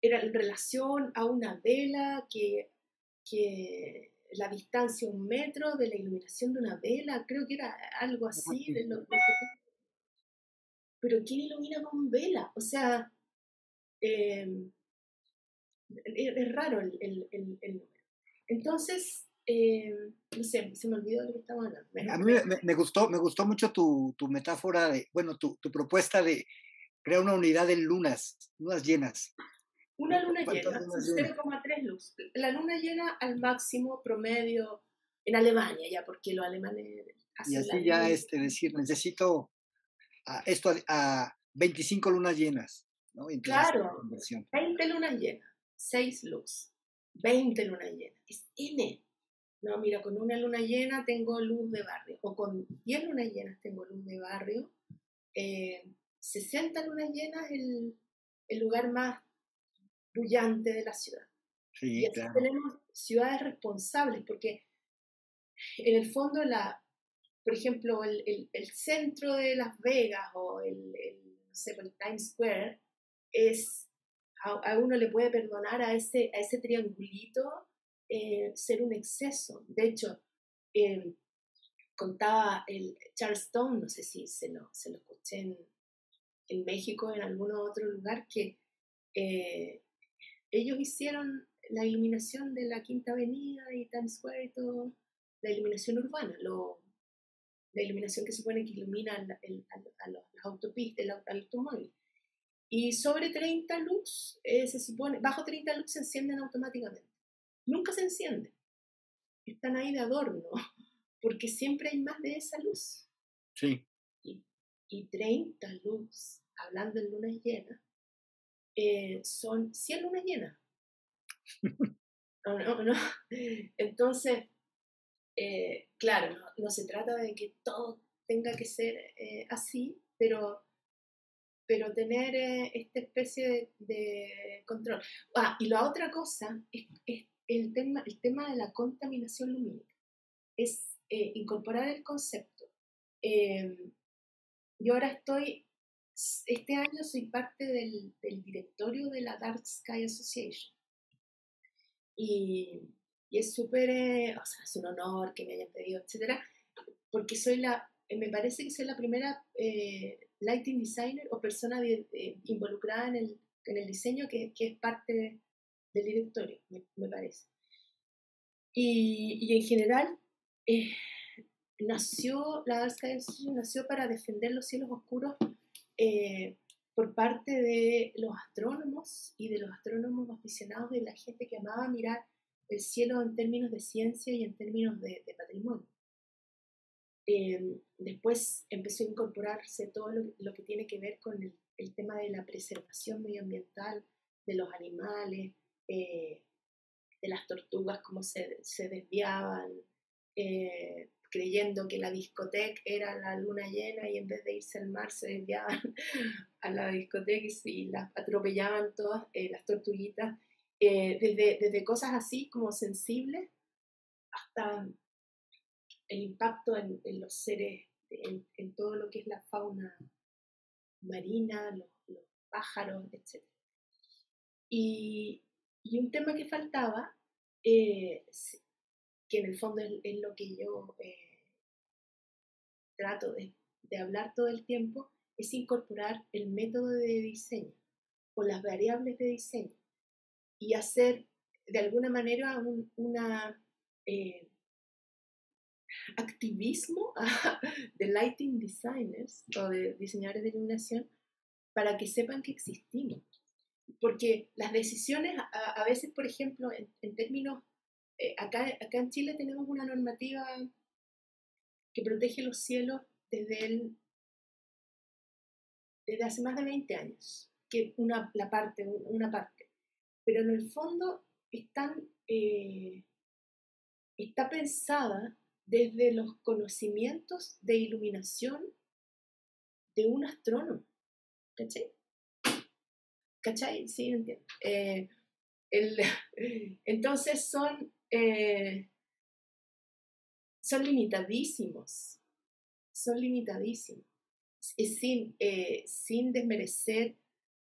S4: Era en relación a una vela que la distancia 1 metro de la iluminación de una vela, creo que era algo así. Pero ¿quién ilumina con vela? O sea, es raro el número. Entonces, no sé, se me olvidó de lo que estaba hablando.
S3: A mí me gustó mucho tu metáfora tu propuesta de crear una unidad en lunas llenas.
S4: Una luna llena, 0,3 lux. La luna llena al máximo promedio en Alemania, ya, porque los alemanes hacen
S3: y así ya decir, necesito esto a 25 lunas llenas, ¿no? Entonces,
S4: claro, 20 lunas llenas, 6 lux, 20 lunas llenas, es N. No, mira, con una luna llena tengo luz de barrio, o con 10 lunas llenas tengo luz de barrio, 60 lunas llenas el lugar más brillante de la ciudad.
S3: Sí,
S4: y así
S3: claro.
S4: tenemos ciudades responsables, porque en el fondo, por ejemplo, el centro de Las Vegas o no sé, el Times Square, a uno le puede perdonar a ese triangulito ser un exceso. De hecho, contaba el Charles Stone, no sé si se lo escuché en México, en algún otro lugar, que ellos hicieron la iluminación de la Quinta Avenida y Times Square y todo, la iluminación urbana, la iluminación que se supone que ilumina a las autopistas, al automóvil. Y sobre 30 lux, se supone, bajo 30 lux se encienden automáticamente. Nunca se encienden. Están ahí de adorno, porque siempre hay más de esa luz.
S3: Sí.
S4: Y 30 lux, hablando en lunas llenas, son 100 lunas llenas. No. Entonces, claro, no se trata de que todo tenga que ser así, pero tener esta especie de control. Y la otra cosa es el tema de la contaminación lumínica. Es incorporar el concepto. Yo ahora este año soy parte del directorio de la Dark Sky Association. Y es súper, o sea, es un honor que me hayan pedido, etcétera, porque me parece que soy la primera lighting designer o persona involucrada en el diseño que es parte del directorio, me parece. Y en general, la Dark Sky Association nació para defender los cielos oscuros por parte de los astrónomos y de los astrónomos aficionados, de la gente que amaba mirar el cielo en términos de ciencia y en términos de patrimonio. Después empezó a incorporarse todo lo que tiene que ver con el tema de la preservación medioambiental de los animales, de las tortugas, cómo se desviaban, creyendo que la discoteca era la luna llena y en vez de irse al mar se desviaban a la discoteca y las atropellaban todas las tortuguitas, desde cosas así como sensibles hasta el impacto en los seres, en todo lo que es la fauna marina, los pájaros, etc. Y un tema que faltaba, que en el fondo es lo que yo trato de hablar todo el tiempo, es incorporar el método de diseño o las variables de diseño y hacer de alguna manera una activismo de lighting designers o de diseñadores de iluminación para que sepan que existimos. Porque las decisiones, a veces, por ejemplo, en términos, acá en Chile tenemos una normativa que protege los cielos desde hace más de 20 años, que una parte, pero en el fondo está pensada desde los conocimientos de iluminación de un astrónomo. ¿Cachai? Sí, entiendo. Entonces son limitadísimos. Sin desmerecer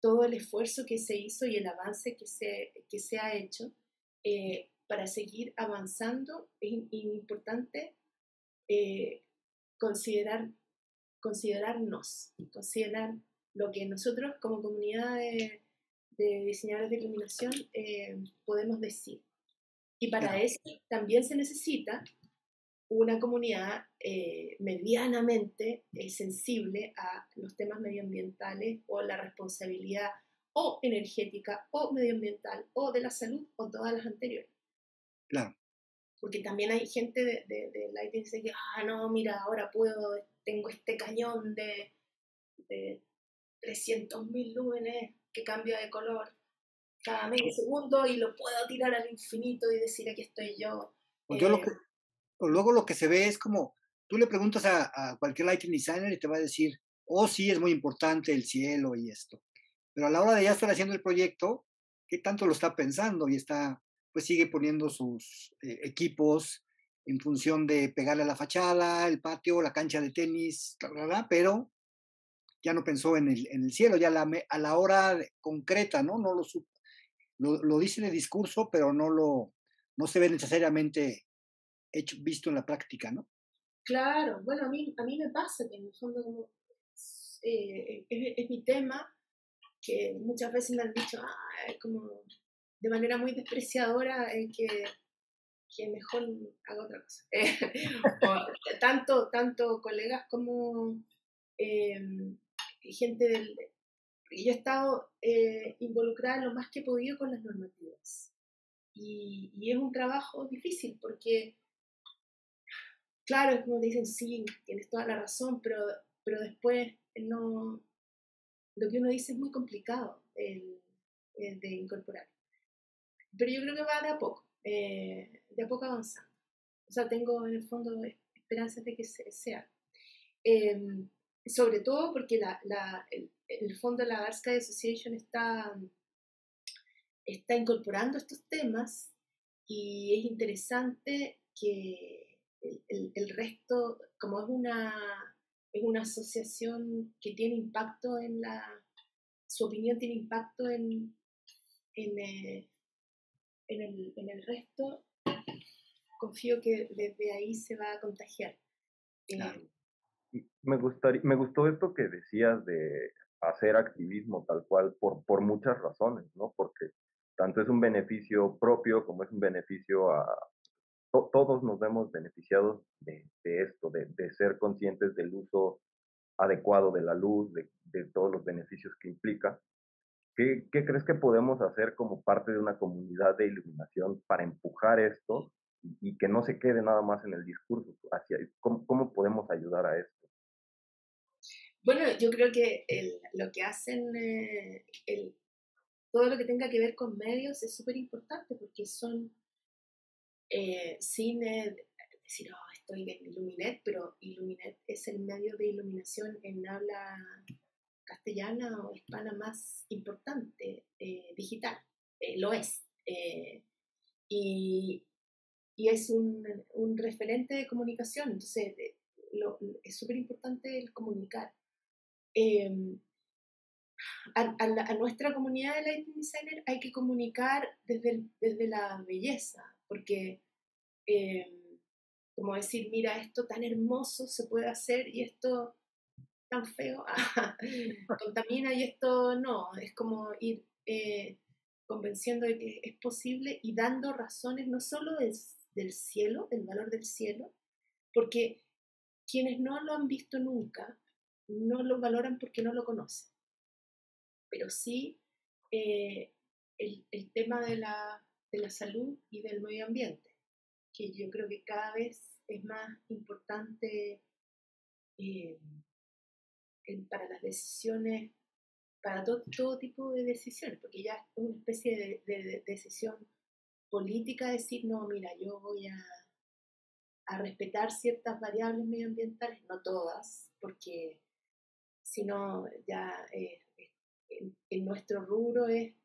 S4: todo el esfuerzo que se hizo y el avance que se ha hecho. Para seguir avanzando es importante considerar lo que nosotros como comunidad de diseñadores de iluminación podemos decir. Y para eso también se necesita una comunidad medianamente sensible a los temas medioambientales o la responsabilidad o energética o medioambiental o de la salud o todas las anteriores.
S3: Claro.
S4: Porque también hay gente de lighting que dice que, no, mira, ahora tengo este cañón de 300.000 lúmenes que cambia de color cada medio segundo y lo puedo tirar al infinito y decir aquí estoy yo.
S3: Luego lo que se ve es como, tú le preguntas a cualquier lighting designer y te va a decir, sí, es muy importante el cielo y esto. Pero a la hora de ya estar haciendo el proyecto, ¿qué tanto lo está pensando? Y pues sigue poniendo sus equipos en función de pegarle a la fachada, el patio, la cancha de tenis, pero ya no pensó en el cielo, ya a la hora concreta, ¿no? No lo supo. Lo dice en el discurso, pero no se ve necesariamente visto en la práctica, ¿no?
S4: Claro, bueno, a mí me pasa que en el fondo como, es mi tema, que muchas veces me han dicho, como de manera muy despreciadora, que mejor haga otra cosa. Tanto colegas como gente del... Yo he estado involucrada lo más que he podido con las normativas. Y es un trabajo difícil porque, claro, es como te dicen, sí, tienes toda la razón, pero después no, lo que uno dice es muy complicado de incorporar. Pero yo creo que va de a poco avanzando. O sea, tengo en el fondo esperanzas de que sea. Sobre todo porque el fondo de la Dark Sky Association está incorporando estos temas y es interesante que el resto, como es una asociación que tiene impacto su opinión tiene impacto en el resto, confío que desde ahí se va a contagiar.
S3: Claro.
S5: Me gustó esto que decías de hacer activismo tal cual por muchas razones, ¿no? Porque tanto es un beneficio propio como es un beneficio todos nos vemos beneficiados de esto, de ser conscientes del uso adecuado de la luz, de todos los beneficios que implica. ¿Qué crees que podemos hacer como parte de una comunidad de iluminación para empujar esto y que no se quede nada más en el discurso? ¿Cómo podemos ayudar a esto?
S4: Bueno, yo creo que lo que hacen, todo lo que tenga que ver con medios es súper importante porque son sin decir, estoy en Illuminet, pero Illuminet es el medio de iluminación en habla castellana o hispana más importante, digital, lo es. Y es un referente de comunicación, entonces es súper importante el comunicar. A nuestra comunidad de lighting designer hay que comunicar desde la belleza, porque como decir, mira, esto tan hermoso se puede hacer y esto tan feo contamina y esto no, es como ir convenciendo de que es posible y dando razones no solo del cielo, del valor del cielo, porque quienes no lo han visto nunca no lo valoran porque no lo conocen, pero sí el tema de la salud y del medio ambiente, que yo creo que cada vez es más importante para las decisiones, para todo tipo de decisiones, porque ya es una especie de decisión política, decir, no, mira, yo voy a respetar ciertas variables medioambientales, no todas, porque si no, ya en nuestro rubro es,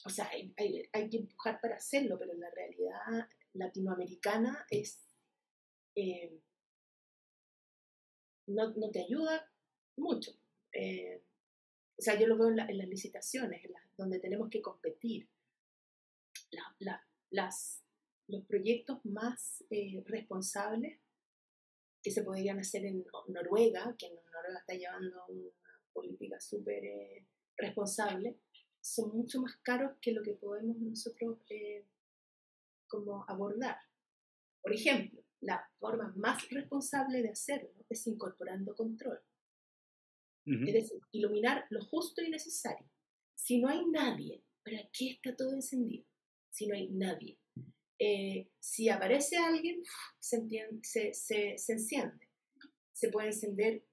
S4: o sea, hay que empujar para hacerlo, pero en la realidad latinoamericana es, no te ayuda mucho. O sea, yo lo veo en las licitaciones, donde tenemos que competir. Los proyectos más responsables que se podrían hacer en Noruega, que Noruega está llevando una política súper responsable, son mucho más caros que lo que podemos nosotros como abordar. Por ejemplo, la forma más responsable de hacerlo es incorporando control. Uh-huh. Es decir, iluminar lo justo y necesario. Si no hay nadie, ¿para qué está todo encendido? Si no hay nadie. Si aparece alguien, se enciende. Se puede encender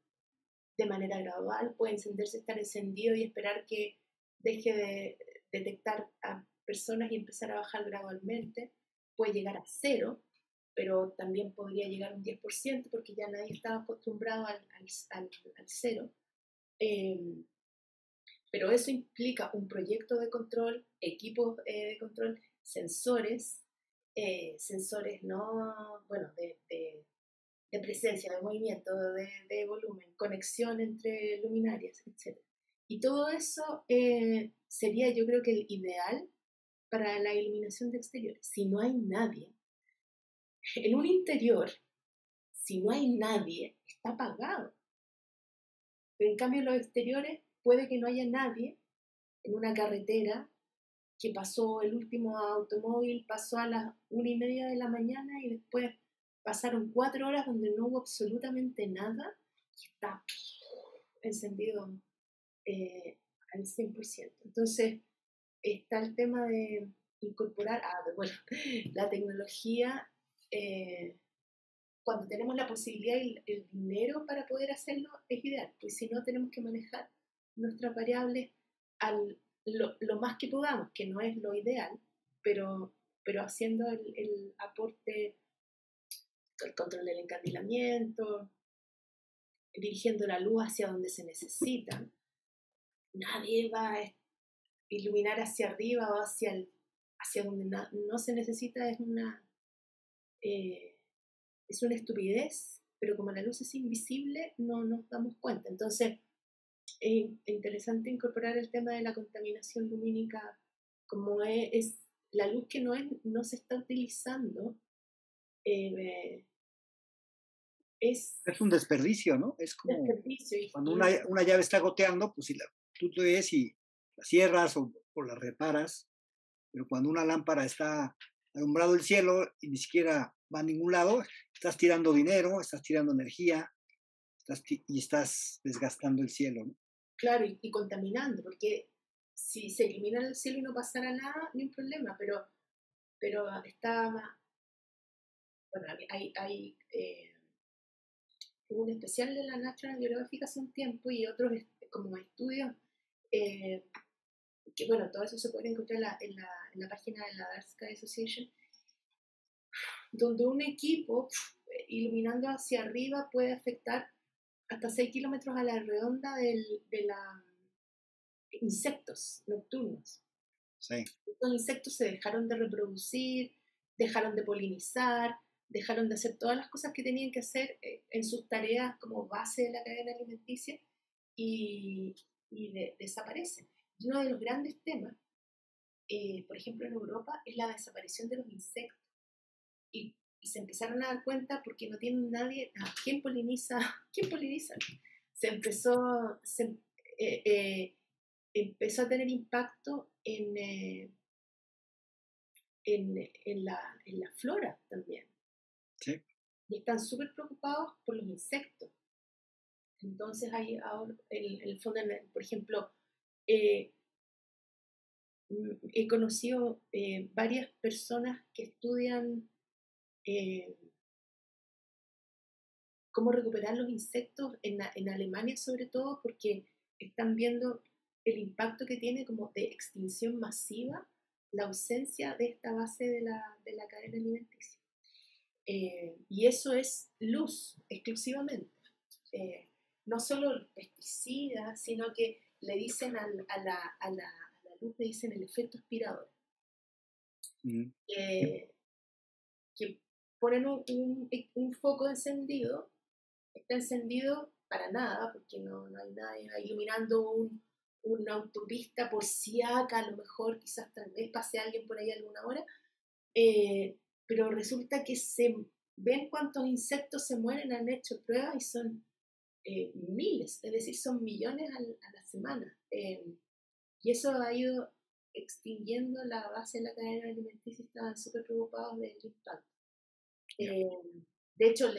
S4: de manera gradual, puede encenderse, estar encendido y esperar que deje de detectar a personas y empezar a bajar gradualmente. Puede llegar a 0, pero también podría llegar a un 10% porque ya nadie estaba acostumbrado al 0. Pero eso implica un proyecto de control, equipos de control, sensores sensores no, bueno, de presencia, de movimiento, de volumen, conexión entre luminarias, etc. Y todo eso sería, yo creo que el ideal para la iluminación de exteriores. Si no hay nadie, en un interior, si no hay nadie, está apagado. Pero en cambio en los exteriores puede que no haya nadie en una carretera que pasó el último automóvil, pasó a las 1:30 de la mañana y después pasaron 4 horas donde no hubo absolutamente nada y está encendido al 100%. Entonces está el tema de incorporar, bueno, la tecnología, cuando tenemos la posibilidad y el dinero para poder hacerlo, es ideal, pues si no tenemos que manejar nuestras variables lo más que podamos, que no es lo ideal, pero haciendo el aporte, el control del encandilamiento, dirigiendo la luz hacia donde se necesita. Nadie va a iluminar hacia arriba o hacia donde no se necesita, es una estupidez, pero como la luz es invisible, no nos damos cuenta. Entonces, es interesante incorporar el tema de la contaminación lumínica, como es la luz que no se está utilizando, es
S3: un desperdicio, ¿no? Es como cuando una llave está goteando, pues si tú te ves y la cierras o la reparas, pero cuando una lámpara está alumbrado el cielo y ni siquiera va a ningún lado, estás tirando dinero, estás tirando energía y estás desgastando el cielo, ¿no?
S4: Claro, y contaminando, porque si se elimina el cielo y no pasara nada, no hay problema, pero está más... Bueno, hay hubo un especial de la National Geographic hace un tiempo y otros como estudios que, bueno, todo eso se puede encontrar en la página de la Dark Sky Association, donde un equipo iluminando hacia arriba puede afectar hasta 6 kilómetros a la redonda de insectos nocturnos.
S3: Sí.
S4: Estos insectos se dejaron de reproducir, dejaron de polinizar, dejaron de hacer todas las cosas que tenían que hacer en sus tareas como base de la cadena alimenticia y desaparecen. Y uno de los grandes temas, por ejemplo en Europa, es la desaparición de los insectos. Y se empezaron a dar cuenta porque no tienen nadie. ¿Quién poliniza? ¿Quién poliniza? Empezó a tener impacto en la flora también.
S3: Sí.
S4: Y están súper preocupados por los insectos. Entonces hay ahora, el fondo, por ejemplo, he conocido varias personas que estudian cómo recuperar los insectos en Alemania, sobre todo porque están viendo el impacto que tiene como de extinción masiva la ausencia de esta base de la cadena alimenticia. Y eso es luz exclusivamente. No solo pesticidas, sino que le dicen a la luz, le dicen el efecto aspirador.
S3: Mm.
S4: Que ponen un foco encendido, está encendido para nada, porque no hay nadie iluminando una autopista por si acá, a lo mejor quizás tal vez pase alguien por ahí alguna hora, pero resulta que se ven cuántos insectos se mueren, han hecho pruebas y son miles, es decir, son millones a la semana. Y eso ha ido extinguiendo la base de la cadena alimenticia y estaban súper preocupados del impacto. De hecho,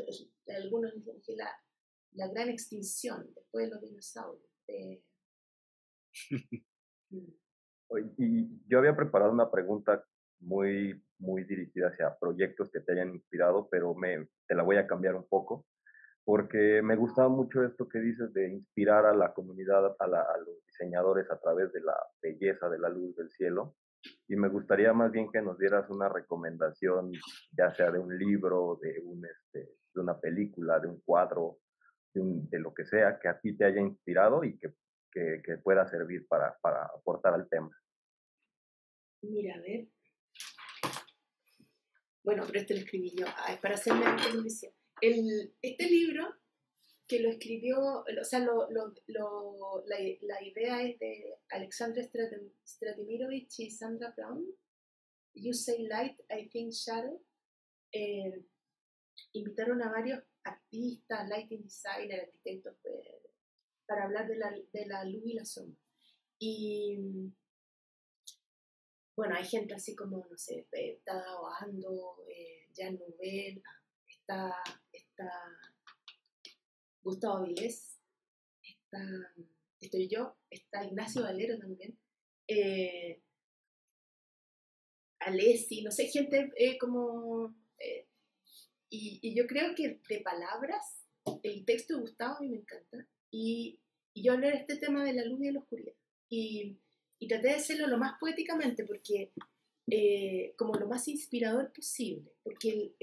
S4: algunos dicen que la gran extinción después de los dinosaurios.
S5: Y yo había preparado una pregunta muy, muy dirigida hacia proyectos que te hayan inspirado, pero te la voy a cambiar un poco, porque me gustaba mucho esto que dices de inspirar a la comunidad, a los diseñadores a través de la belleza de la luz del cielo. Y me gustaría más bien que nos dieras una recomendación, ya sea de un libro, de una película, de un cuadro, de lo que sea, que a ti te haya inspirado y que pueda servir para aportar al tema.
S4: Mira, a ver. Bueno, pero este lo escribí yo, es para hacerme publicidad. Este libro, que lo escribió, o sea, la idea es de Alexandra Stratimirovich y Sandra Brown. You Say Light, I Think Shadow. Invitaron a varios artistas, lighting designer, arquitectos, para hablar de la luz y la sombra. Y bueno, hay gente así como, no sé, está Ando, Jean Nouvel, está Gustavo Avilés, estoy yo, está Ignacio Valero también, Alessi, no sé, gente como... y yo creo que de palabras, el texto de Gustavo a mí me encanta, y yo hablé de este tema de la luz y de la oscuridad, y traté de hacerlo lo más poéticamente, porque como lo más inspirador posible, porque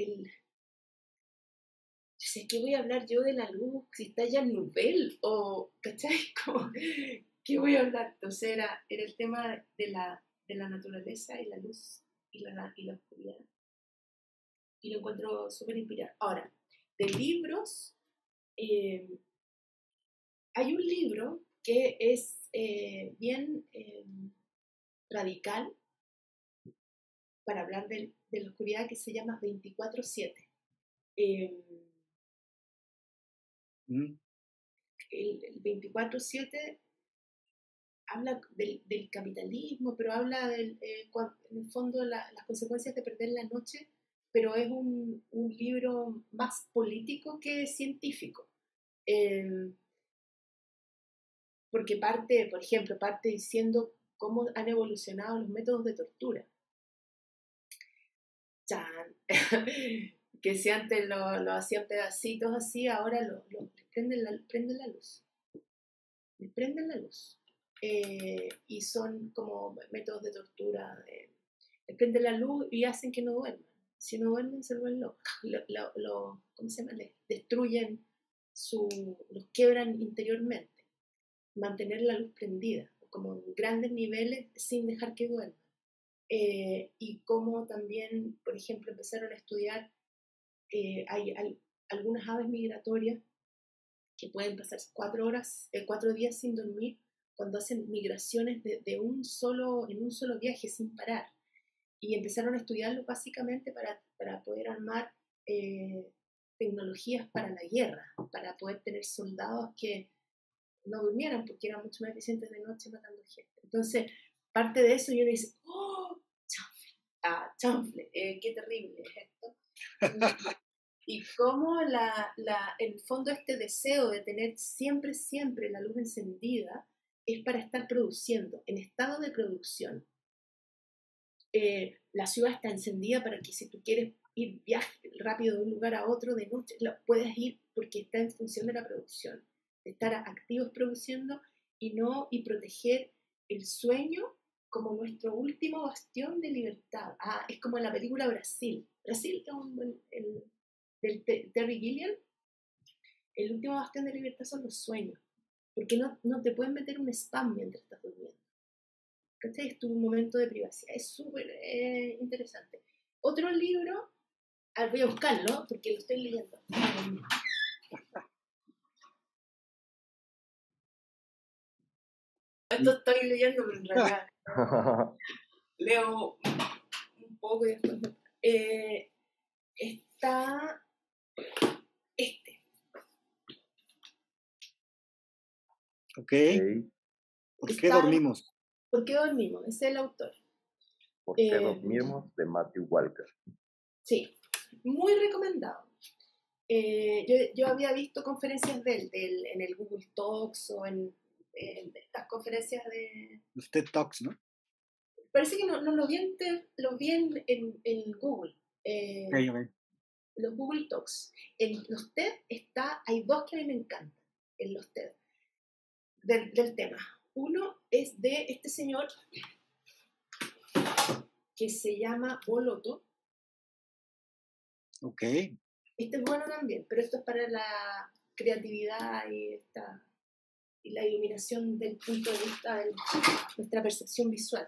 S4: sé que voy a hablar yo de la luz si está ya Nouvel, o, ¿cachai? Como, ¿qué voy a hablar? Entonces era el tema de la naturaleza y la luz y la oscuridad. Y lo encuentro súper inspirador. Ahora, de libros, hay un libro que es bien radical para hablar de la oscuridad, que se llama 24/7. El 24/7 habla del capitalismo, pero habla en el fondo las consecuencias de perder la noche, pero es un libro más político que científico. Porque por ejemplo, parte diciendo cómo han evolucionado los métodos de tortura. ¡Chan! Que si antes lo hacían pedacitos así, ahora les prenden la luz. Les prenden la luz. Y son como métodos de tortura. Les prenden la luz y hacen que no duerman. Si no duermen, se vuelven locos. ¿Cómo se llama? Les destruyen, los quiebran interiormente. Mantener la luz prendida, como en grandes niveles, sin dejar que duerman. Y como también, por ejemplo, empezaron a estudiar, hay algunas aves migratorias que pueden pasar 4 días sin dormir cuando hacen migraciones en un solo viaje sin parar. Y empezaron a estudiarlo básicamente para poder armar tecnologías para la guerra, para poder tener soldados que no durmieran, porque eran mucho más eficientes de noche matando gente. Entonces, parte de eso, y uno dice, ¡oh! Chanfle, qué terrible es esto. Y cómo en el fondo este deseo de tener siempre la luz encendida es para estar produciendo, en estado de producción. La ciudad está encendida para que si tú quieres ir viaje rápido de un lugar a otro de noche, puedas ir, porque está en función de la producción, de estar activos produciendo y proteger el sueño como nuestro último bastión de libertad. Es como en la película Brasil. Brasil es del Terry Gilliam. El último bastión de libertad son los sueños, porque no te pueden meter un spam mientras estás durmiendo. ¿Cachai? Es tu momento de privacidad. Es súper interesante. Otro libro, voy a buscarlo porque lo estoy leyendo. Esto estoy leyendo, pero en realidad leo un poco y después está este.
S3: Ok. ¿Por qué dormimos?
S4: ¿Por qué dormimos? Ese es el autor.
S5: ¿Por qué dormimos? De Matthew Walker.
S4: Sí, muy recomendado. Yo había visto conferencias de él en el Google Talks o en estas conferencias de...
S3: Los TED Talks, ¿no?
S4: Parece que no lo vi en Google.
S3: Okay.
S4: Los Google Talks. En los TED hay dos que a mí me encantan, en los TED, del tema. Uno es de este señor que se llama Boloto.
S3: Ok.
S4: Este es bueno también, pero esto es para la creatividad y la iluminación del punto de vista de nuestra percepción visual.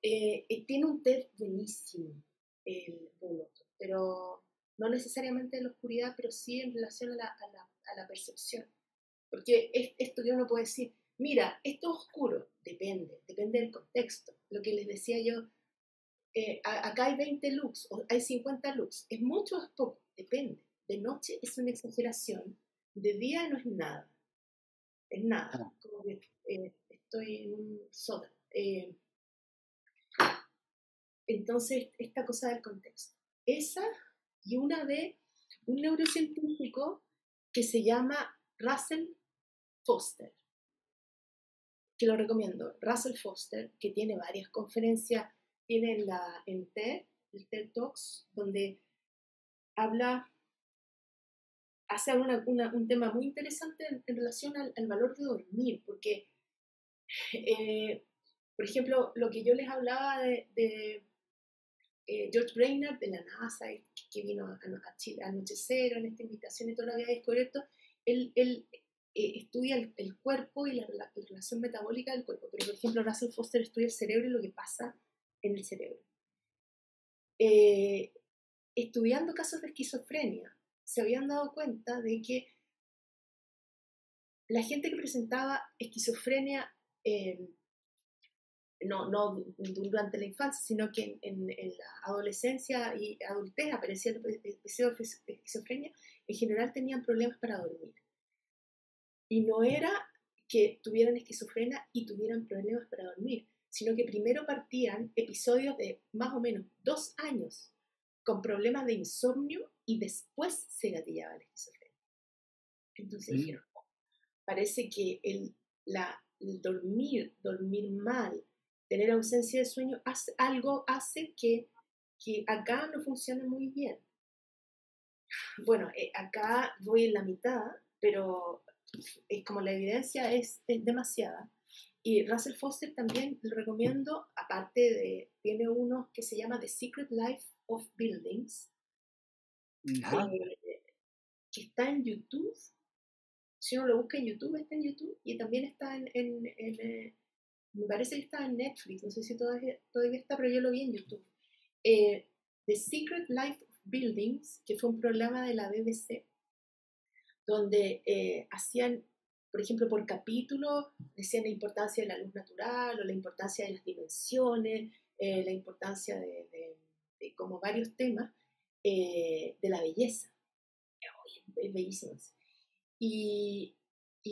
S4: Tiene un TED buenísimo, el Boloto. pero no necesariamente de la oscuridad, pero sí en relación a la percepción. Porque esto que uno puede decir, mira, esto es oscuro, depende del contexto. Lo que les decía yo, acá hay 20 lux, o hay 50 lux, ¿es mucho o es poco? Depende. De noche es una exageración, de día no es nada. Es nada, como que estoy en un sótano. Entonces, esta cosa del contexto. Esa y una de un neurocientífico que se llama Russell Foster, que lo recomiendo. Russell Foster, que tiene varias conferencias, tiene en TED, el TED Talks, donde hace un tema muy interesante en relación al valor de dormir, porque, por ejemplo, lo que yo les hablaba de George Brainerd de la NASA, que vino a Chile a Anochecer en esta invitación y todo lo había descubierto, él estudia el cuerpo y la relación metabólica del cuerpo, pero por ejemplo Russell Foster estudia el cerebro y lo que pasa en el cerebro. Estudiando casos de esquizofrenia, se habían dado cuenta de que la gente que presentaba esquizofrenia no durante la infancia, sino que en la adolescencia y adultez aparecía el episodio de esquizofrenia, en general tenían problemas para dormir. Y no era que tuvieran esquizofrenia y tuvieran problemas para dormir, sino que primero partían episodios de más o menos 2 años con problemas de insomnio y después se gatillaba la esquizofrenia. Entonces dijeron, parece que el dormir mal, tener ausencia de sueño, algo hace que acá no funcione muy bien. Bueno, acá voy en la mitad, pero es como la evidencia es demasiada. Y Russell Foster también lo recomiendo, aparte tiene uno que se llama The Secret Life of Buildings, que está en YouTube. Si uno lo busca en YouTube, está en YouTube, y también está me parece que está en Netflix, no sé si todavía está, pero yo lo vi en YouTube. The Secret Life of Buildings, que fue un programa de la BBC, donde hacían, por ejemplo, por capítulo, decían la importancia de la luz natural, o la importancia de las dimensiones, la importancia de como varios temas, de la belleza. Es bellísimo. Y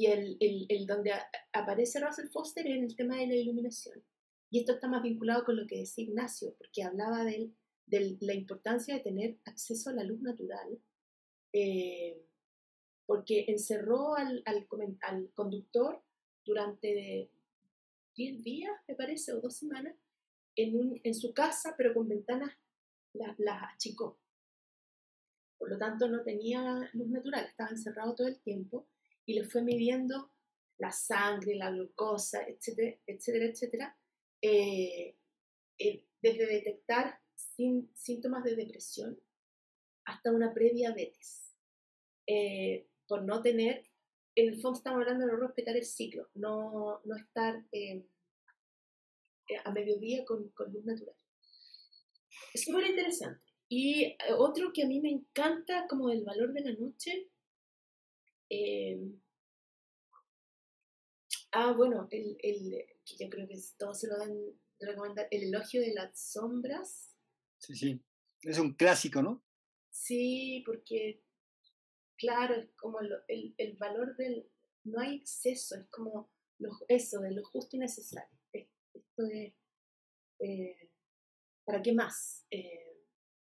S4: el donde aparece Russell Foster es en el tema de la iluminación. Y esto está más vinculado con lo que decía Ignacio, porque hablaba de la importancia de tener acceso a la luz natural, porque encerró al conductor durante 10 días, me parece, o 2 semanas, en su casa, pero con ventanas las achicó. Por lo tanto, no tenía luz natural, estaba encerrado todo el tiempo y le fue midiendo la sangre, la glucosa, etcétera, etcétera, etcétera, desde detectar síntomas de depresión hasta una prediabetes. Por no tener, en el fondo estamos hablando de no respetar el ciclo, no estar a mediodía con luz natural. Es súper interesante. Y otro que a mí me encanta, como el valor de la noche, bueno, que yo creo que todos se lo dan de recomendar, El elogio de las sombras.
S3: Sí, es un clásico, ¿no?
S4: Sí, porque, claro, es como el valor del, no hay exceso, es como eso, de lo justo y necesario. Esto de, ¿para qué más?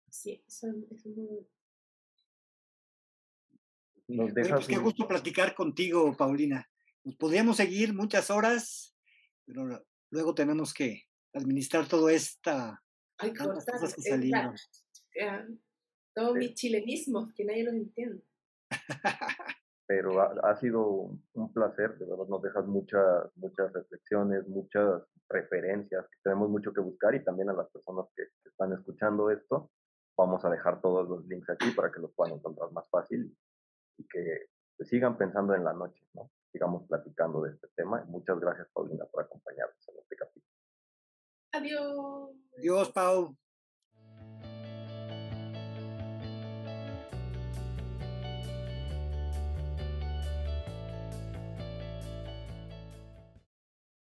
S4: Sí, eso es muy...
S5: Nos
S3: Oye, pues qué gusto platicar contigo, Paulina. Nos podríamos seguir muchas horas, pero luego tenemos que administrar todo esta...
S4: Ay,
S3: tantas
S4: cortar,
S3: cosas que salieron.
S4: todos mis chilenismos, que nadie los entiende.
S5: Pero ha sido un placer, de verdad nos dejas muchas reflexiones, muchas referencias, que tenemos mucho que buscar, y también a las personas que están escuchando esto, vamos a dejar todos los links aquí para que los puedan encontrar más fácil y que sigan pensando en la noche, ¿no? Sigamos platicando de este tema. Muchas gracias, Paulina, por acompañarnos en este capítulo.
S4: Adiós.
S3: Adiós, Pau.